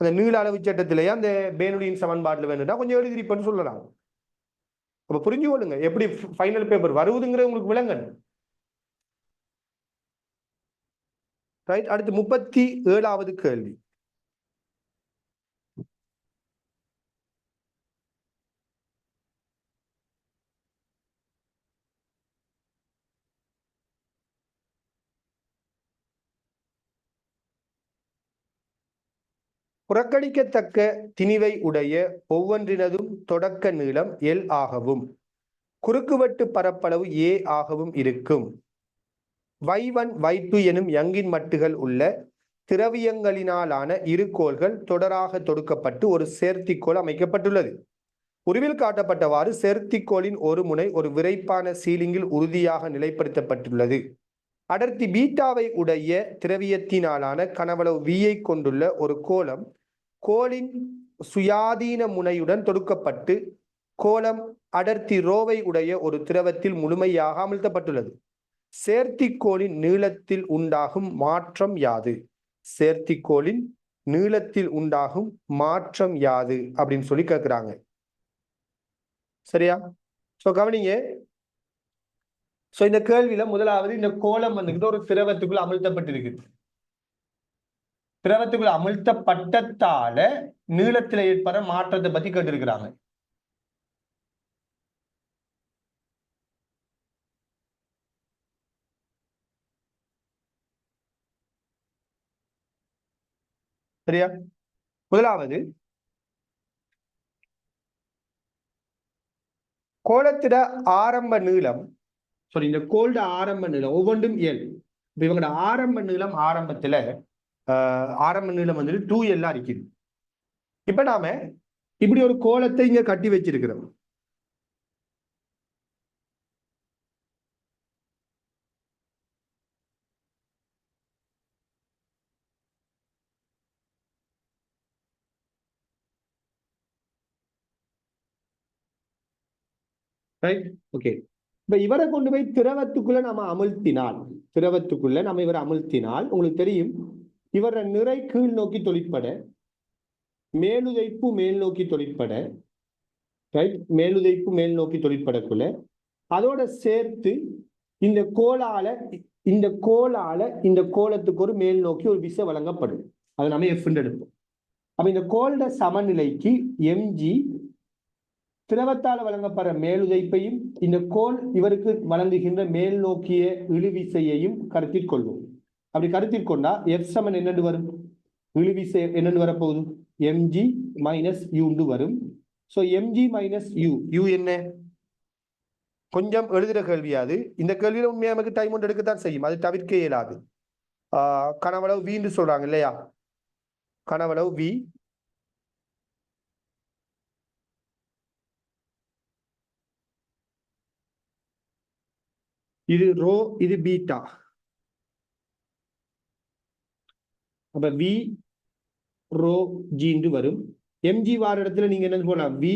அந்த நீள அளவு சட்டத்திலேயே அந்த பேனுடியின் சமன்பாட்டில் வேணும்னா கொஞ்சம் எழுதிருப்பேன்னு சொல்லலாம். அப்ப புரிஞ்சு கொள்ளுங்க எப்படி ஃபைனல் பேப்பர் வருவதுங்கிறது உங்களுக்கு விளங்கணும். ரைட். அடுத்து 37வது கேள்வி. புறக்கணிக்கத்தக்க திணிவை உடைய ஒவ்வொன்றினதும் தொடக்க நீளம் L ஆகவும் குறுக்குவெட்டு பரப்பளவு A ஆகவும் இருக்கும். Y1 Y2 எனும் யங்கின் மட்டுகள் உள்ள திரவியங்களினாலான இரு கோள்கள் தொடராக தொடுக்கப்பட்டு ஒரு சேர்த்திக்கோள் அமைக்கப்பட்டுள்ளது. உருவில் காட்டப்பட்டவாறு சேர்த்திக்கோளின் ஒரு முனை ஒரு விறைப்பான சீலிங்கில் உறுதியாக நிலைப்படுத்தப்பட்டுள்ளது. அடர்த்தி பீட்டாவை உடைய திரவியத்தினாலான கனவளவு V கொண்டுள்ள ஒரு கோளம் கோளின் சுயாதீன முனையுடன் தொடுக்கப்பட்டு கோளம் அடர்த்தி ரோவை உடைய ஒரு திரவத்தில் முழுமையாக அமிழ்த்தப்பட்டுள்ளது. சேர்த்திக்கோளின் நீளத்தில் உண்டாகும் மாற்றம் யாது? சேர்த்திக்கோளின் நீளத்தில் உண்டாகும் மாற்றம் யாது அப்படின்னு சொல்லி கேட்கிறாங்க. சரியா? சோ கவனிங்க. சோ இந்த கேள்வியில முதலாவது இந்த கோளம் வந்துகிட்டு ஒரு திரவத்துக்குள்ள அமிழ்த்தப்பட்டிருக்கு. திரவத்துக்குள்ள அமிழ்த்தப்பட்டதால நீளத்தில் ஏற்பட மாற்றத்தை பத்தி கேட்டிருக்கிறாங்க. சரியா? முதலாவது கோலத்திட ஆரம்ப நீளம், சாரி, இந்த கோல்ட ஆரம்ப நீளம் ஒவ்வொன்றும் எல். இப்ப இவங்களோட ஆரம்ப நீளம் ஆரம்பத்துல ஆரம்ப நீளம் வந்துட்டு 2L இருக்குது. இப்ப நாம இப்படி ஒரு கோலத்தை இங்க கட்டி வச்சிருக்கிறோம். Right, okay. இப்ப இவரை கொண்டு போய் திரவத்துக்குள்ள நம்ம அமுழ்த்தினால், திரவத்துக்குள்ள நம்ம இவரை அமுழ்த்தினால் உங்களுக்கு தெரியும், இவர நிறை கீழ் நோக்கி தொழிற்பட, மேலுதைப்பு மேல் நோக்கி தொழிற்பட, ரைட், மேலுதைப்பு மேல் நோக்கி தொழிற்படக்குள்ள அதோட சேர்த்து இந்த கோலால இந்த கோலத்துக்கு ஒரு மேல் நோக்கி ஒரு விசை வழங்கப்படும். அதை நம்ம எஃப் எடுப்போம். அப்ப இந்த கோல்ட சமநிலைக்கு எம்ஜி திரவத்தால் வழங்கப்படுற மேலுதைப்பையும் இந்த கோல் இவருக்கு வழங்குகின்ற மேல் நோக்கிய இழுவிசையையும் கருத்தில் கொள்வோம். அப்படி கருத்தில் கொண்டா எஃப் சமன் என்னென்று வரும்? இழுவிசை என்னென்று வரப்போகுது? எம்ஜி மைனஸ் யூ வரும். ஸோ எம்ஜி மைனஸ் யூ என்ன? கொஞ்சம் எழுதுகிற கேள்வியாது. இந்த கேள்வியில உண்மையாக நமக்கு டைம் ஒன்று எடுக்கத்தான் செய்யும், அது தவிர்க்க இயலாது. கனவளவு வின்னு சொல்றாங்க இல்லையா? கனவளவு வி, இது ரோ, இது பீட்டா. அப்ப வி ரோ ஜின்னு வரும். எம்ஜி வார இடத்துல நீங்க என்ன போடலாம்? வி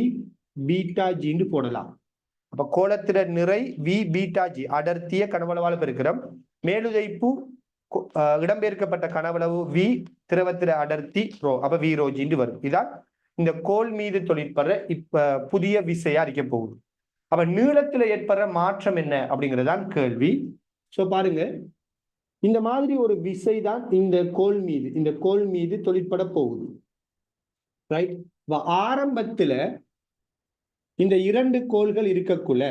பீட்டா ஜின்னு போடலாம். அப்ப கோலத்திட நிறை வி பீட்டா ஜி, அடர்த்திய கனவளவால பெருக்கிறோம். மேலுதைப்பு இடம்பெயர்க்கப்பட்ட கனவளவு வி, திரவத்திட அடர்த்தி ரோ, அப்ப வி ரோ ஜின்னு வரும். இதான் இந்த கோல் மீது தொழிற்படுற இப்ப புதிய விசையா இருக்க போகுது. அப்ப நீளத்துல ஏற்படுற மாற்றம் என்ன அப்படிங்கறதுதான் கேள்வி. சோ பாருங்க, இந்த மாதிரி ஒரு விசை தான் இந்த கோல் மீது தொழிற்பட போகுது. ரைட். ஆரம்பத்துல இந்த இரண்டு கோள்கள் இருக்கக்குள்ள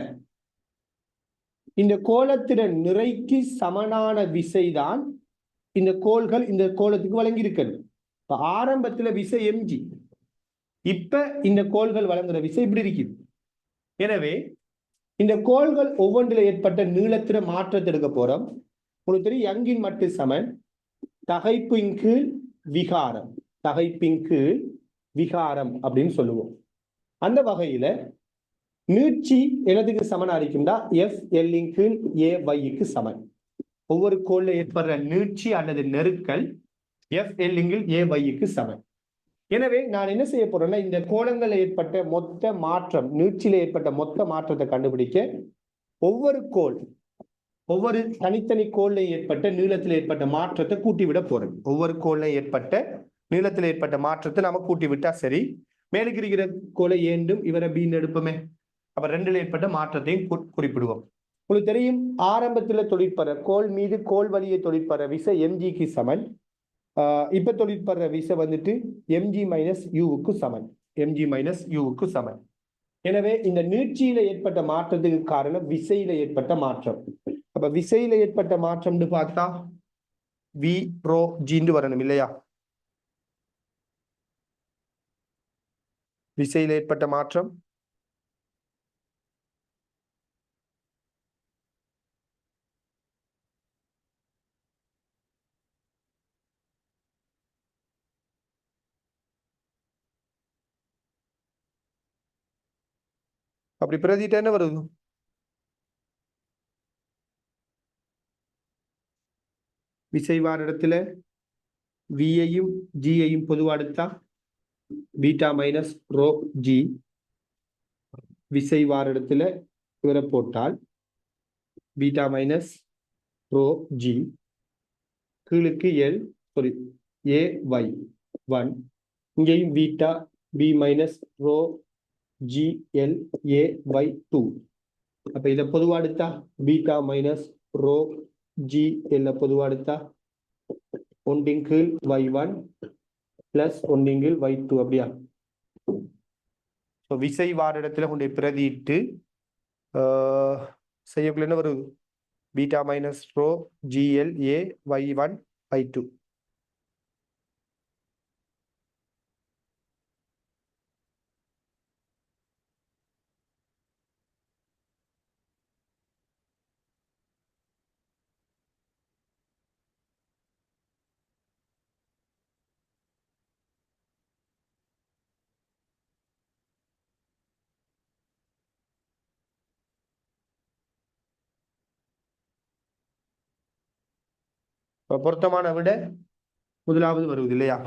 இந்த கோலத்தின் நிறைக்கு சமனான விசைதான் இந்த கோள்கள் இந்த கோலத்துக்கு வழங்கி இருக்கிறது. ஆரம்பத்துல விசை எம்ஜி, இப்ப இந்த கோள்கள் வழங்குற விசை இப்படி இருக்குது. எனவே இந்த கோள்கள் ஒவ்வொன்றில் ஏற்பட்ட நீளத்தின மாற்றத்தை எடுக்க போறோம். உங்களுக்கு தெரியும், யங்கின் மட்டு சமன் தகைப்பின் கீழ் விகாரம், தகைப்பின் கீழ் விகாரம் அப்படின்னு சொல்லுவோம். அந்த வகையில நீட்சி என்னதுக்கு சமனா இருக்கும்டா எஃப் எல்லின் கீழ் ஏ வைக்கு சமன். ஒவ்வொரு கோள்ல ஏற்படுற நீட்சி அல்லது நெருக்கல் எஃப் எல்லின் கீழ் ஏ வைக்கு சமன். எனவே நான் என்ன செய்ய போறேன்னா, இந்த கோலங்களில் ஏற்பட்ட மொத்த மாற்றம், நீட்சியில ஏற்பட்ட மொத்த மாற்றத்தை கண்டுபிடிக்க ஒவ்வொரு தனித்தனி கோள்ல ஏற்பட்ட நீளத்தில் ஏற்பட்ட மாற்றத்தை கூட்டி விட போறேன். ஒவ்வொரு கோள்ல ஏற்பட்ட நீளத்தில் ஏற்பட்ட மாற்றத்தை நாம கூட்டி விட்டா சரி. மேலுக்கு இருக்கிற கோளை ஏண்டும் இவரை பீன் எடுப்போமே, அப்ப ரெண்டுல ஏற்பட்ட மாற்றத்தையும் குறிப்பிடுவோம். உங்களுக்கு தெரியும், ஆரம்பத்துல தொழிற்படுற கோள் மீது கோள் வழியை தொழிற்படுற விசை எம்ஜிக்கு சமன். இப்ப தொழிற்படுற விசை வந்துட்டு எம்ஜி மைனஸ் யூவுக்கு சமன், எம்ஜி மைனஸ் யூவுக்கு சமன். எனவே இந்த நீட்சியில ஏற்பட்ட மாற்றத்துக்கு காரணம் விசையில ஏற்பட்ட மாற்றம். அப்ப விசையில ஏற்பட்ட மாற்றம்னு பார்த்தா வி ரோ ஜின்னு வரணும் இல்லையா? விசையில ஏற்பட்ட மாற்றம் அப்படி பிரதிட்டு என்ன வருது? விசை வார இடத்துல வியையும் ஜியையும் பொதுவா எடுத்தா பீட்டா மைனஸ் ரோ ஜி. விசை வார இடத்துல இவரை போட்டால் பீட்டா மைனஸ் ரோ ஜி, கீழுக்கு எல், சாரி, ஏ ஒய் 1, இங்கேயும் beta B minus rho G L A Y 2. அப்ப இதை பொதுவா எடுத்தா பீட்டா மைனஸ் ரோ ஜி எல்ல பொதுவா எடுத்தா ஒன்றின் கீழ் y1 பிளஸ் ஒன்றின் கீழ் y2. அப்படியா? விசை வார இடத்துல கொண்டு பிரதிட்டு செய்யக்குள்ள என்ன வருது? பீட்டா மைனஸ் ரோ ஜிஎல் ஏ y1 y2. பொருத்தமான விட முதலாவது வருவது இல்லையா?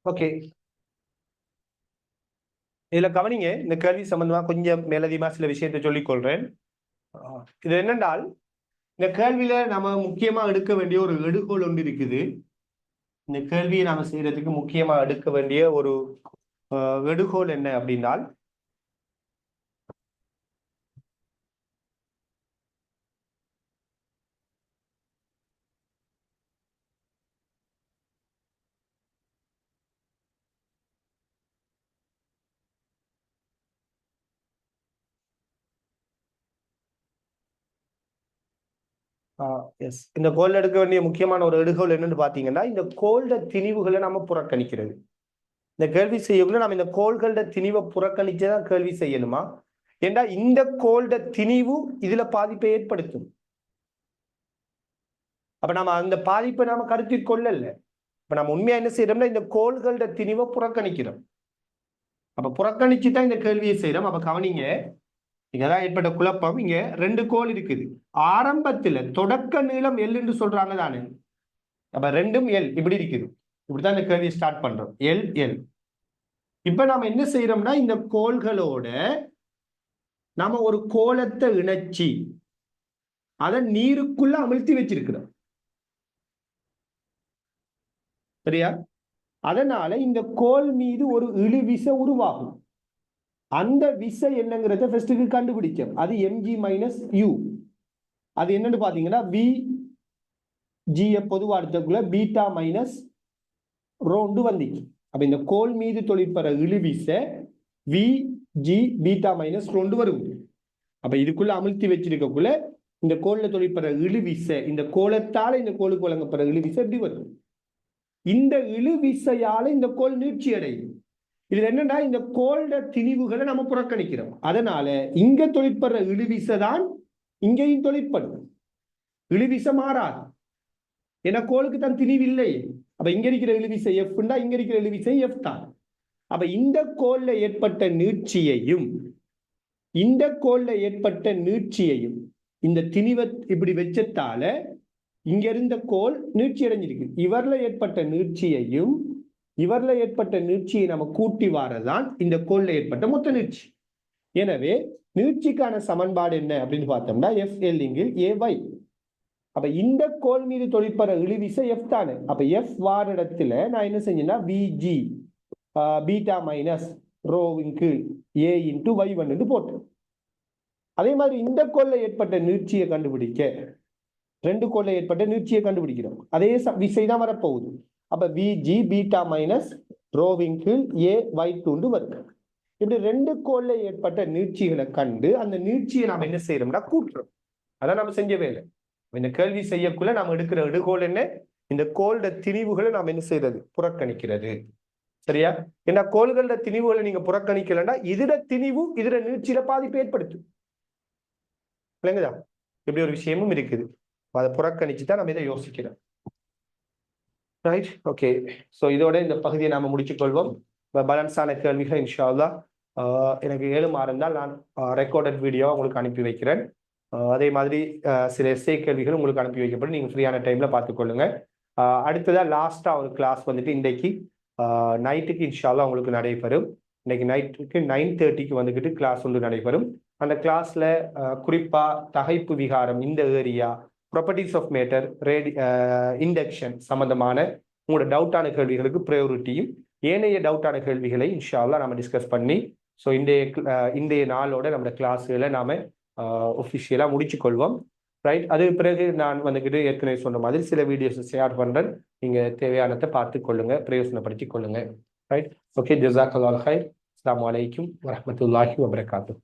ஓகே, இதுல கவனிங்க, இந்த கேள்வி சம்பந்தமா கொஞ்சம் மேலதிகமா சில விஷயத்தை சொல்லிக் கொள்றேன். இது என்னென்றால், இந்த கேள்வியில நம்ம முக்கியமா எடுக்க வேண்டிய ஒரு எடுகோள் ஒன்று இருக்குது. இந்த கேள்வியை நாம செய்யறதுக்கு முக்கியமா எடுக்க வேண்டிய ஒரு எடுகோள் என்ன அப்படின்னால், இந்த கோல் எடுக்க வேண்டிய முக்கியமான ஒரு எடுகோள் என்னன்னு பாத்தீங்கன்னா, இந்த கோல்ட திணிவுகளை நம்ம புறக்கணிக்கிறது. இந்த கேள்வி செய்யக்குள்ள நம்ம இந்த கோள்களோட திணிவை புறக்கணிச்சுதான் கேள்வி செய்யணுமா? ஏண்டா இந்த கோல்ட திணிவு இதுல பாதிப்பை ஏற்படுத்தும். அப்ப நம்ம அந்த பாதிப்பை நாம கருத்தில் கொள்ளல. இப்ப நம்ம உண்மையா என்ன செய்யறோம்னா, இந்த கோள்களோட திணிவை புறக்கணிக்கிறோம். அப்ப புறக்கணிச்சுதான் இந்த கேள்வியை செய்யறோம். அப்ப கவனிங்க, இங்கதான் ஏற்பட்ட குழப்பம். இங்க 2 கோள் இருக்குது. ஆரம்பத்துல தொடக்க நீளம் எல் என்று சொல்றாங்க தானே. அப்ப 2ம் எல் இப்படி இருக்குது. இப்படிதான் இந்த கேள்வியை ஸ்டார்ட் பண்றோம். L L. இப்ப நாம என்ன செய்யறோம்னா, இந்த கோள்களோட நாம ஒரு கோலத்தை இணைச்சி அதை நீருக்குள்ள அமிழ்த்தி வச்சிருக்கிறோம். சரியா? அதனால இந்த கோல் மீது ஒரு இழுவிசை உருவாகும். அந்த விசை என்னங்கிறத ஃபர்ஸ்ட்டுக்கு கண்டுபிடிக்கும். அது mg மைனஸ் u. அது என்னன்னு பாத்தீங்கன்னா, v g பொதுவா எடுத்துக்குள்ள பீட்டா மைனஸ் ரோண்டு வந்துச்சு. அப்ப இந்த கோல் மீது தொழிற்பெற இழுவிசை v g பீட்டா மைனஸ் ரோண்டு வரும். அப்ப இதுக்குள்ள அமிழ்த்தி வச்சிருக்கக்குள்ள இந்த கோல்ல தொழிற்பெற இழுவிசை, இந்த கோலத்தால இந்த கோலுக்கு வழங்கப்படுற இழுவிசை எப்படி வரும்? இந்த இழுவிசையால இந்த கோல் நீட்சி அடையும். இதுல என்னன்னா, இந்த கோல்ட திணிவுகளை நம்ம புறக்கணிக்கிறோம். அதனால இங்க தொழிற்படுற இழுவிசை தான் இங்கேயும் தொழிற்படும். இழுவிசை மாறாது. ஏன்னா கோலுக்கு தான் திணிவு இல்லை. அப்ப இங்க இருக்கிற இழுவிசை எஃப், இங்க இருக்கிற இழுவிசை எஃப் தான். அப்ப இந்த கோல்ல ஏற்பட்ட நீட்சியையும் இந்த திணிவை இப்படி வச்சதால இங்க இருந்த கோல் நீட்சி அடைஞ்சிருக்கு. இவர்ல ஏற்பட்ட நீட்சியை நம்ம கூட்டி வாரதான் இந்த கோல்ல ஏற்பட்ட மொத்த நீட்சி. எனவே நீட்சிக்கான சமன்பாடு என்ன அப்படின்னு பார்த்தோம்னா, எஃப் எல் இங்கில் ஏ வை. அப்ப இந்த கோல் மீது தொழிற்பெற இழுவிசை எஃப் தானே. அப்ப எஃப் வார இடத்துல நான் என்ன செஞ்சேன்னா, விஜி பீட்டா மைனஸ் ரோவின் கீழ் ஏ இன்டு வை வந்து போட்டேன். அதே மாதிரி இந்த கோல்ல ஏற்பட்ட நீட்சியை கண்டுபிடிக்க 2 கோல்ல ஏற்பட்ட நீட்சியை கண்டுபிடிக்கிறோம். அதே விசை தான் வரப்போகுது. அப்ப விஜி பீட்டா மைனஸ் ரோவின் கீழ் ஏ வை டூண்டு வருது. இப்படி 2 கோல்ல ஏற்பட்ட நீட்சிகளை கண்டு அந்த நீட்சியை நாம என்ன செய்யறோம்னா கூட்டுறோம். அதான் நம்ம செஞ்ச வேலை. இந்த கேள்வி செய்யக்குள்ள நாம எடுக்கிற எடுகோல் என்ன? இந்த கோல்ட திணிவுகளை நாம் என்ன செய்யறது? புறக்கணிக்கிறது. சரியா? ஏன்னா கோள்களோட திணிவுகளை நீங்க புறக்கணிக்கலன்னா இதர திணிவு இதர நீட்சியில பாதிப்பு ஏற்படுத்தும். இல்லைங்கதா? இப்படி ஒரு விஷயமும் இருக்குது. அதை புறக்கணிச்சுதான் நம்ம இதை யோசிக்கிறோம். Right, okay. ஸோ இதோட இந்த பகுதியை நாம முடிச்சுக்கொள்வோம். பேலன்ஸான கேள்விகள் இன்ஷா அல்லாஹ் எனக்கு 7 இருந்தால் நான் ரெக்கார்டட் வீடியோ உங்களுக்கு அனுப்பி வைக்கிறேன். அதே மாதிரி சில எஸ்ஏ கேள்விகள் உங்களுக்கு அனுப்பி வைக்கப்படும். நீங்கள் ஃப்ரீயான டைம்ல பார்த்துக்கொள்ளுங்க. அடுத்ததாக லாஸ்ட்டாக ஒரு கிளாஸ் வந்துட்டு இன்றைக்கு நைட்டுக்கு இன்ஷா அல்லாஹ் உங்களுக்கு நடைபெறும். இன்னைக்கு நைட்டுக்கு 9:30க்கு வந்துக்கிட்டு கிளாஸ் ஒன்று நடைபெறும். அந்த கிளாஸ்ல குறிப்பாக தகைப்பு விகாரம், இந்த area, properties of matter, induction சம்பந்தமான உங்களோட டவுட்டான கேள்விகளுக்கு ப்ரையாரிட்டியும் ஏனைய டவுட்டான கேள்விகளை இன்ஷா அல்லாஹ் நம்ம டிஸ்கஸ் பண்ணி ஸோ இன்றைய நாளோட நம்ம கிளாஸுகளை நாம ஒஃபிஷியலாக முடிச்சு கொள்வோம். ரைட், அது பிறகு நான் வந்துக்கிட்டு ஏற்கனவே சொன்ன மாதிரி சில வீடியோஸ் ஷேர் பண்ணுறேன். நீங்கள் தேவையானதை பார்த்து கொள்ளுங்க, பிரயோசனப்படுத்தி கொள்ளுங்க. Right, okay. ஜஸாக்கல்லாஹு ஹைர். அஸ்ஸலாமு அலைக்கும் வரஹ்மத்துல்லாஹி வபரகாத்துஹு.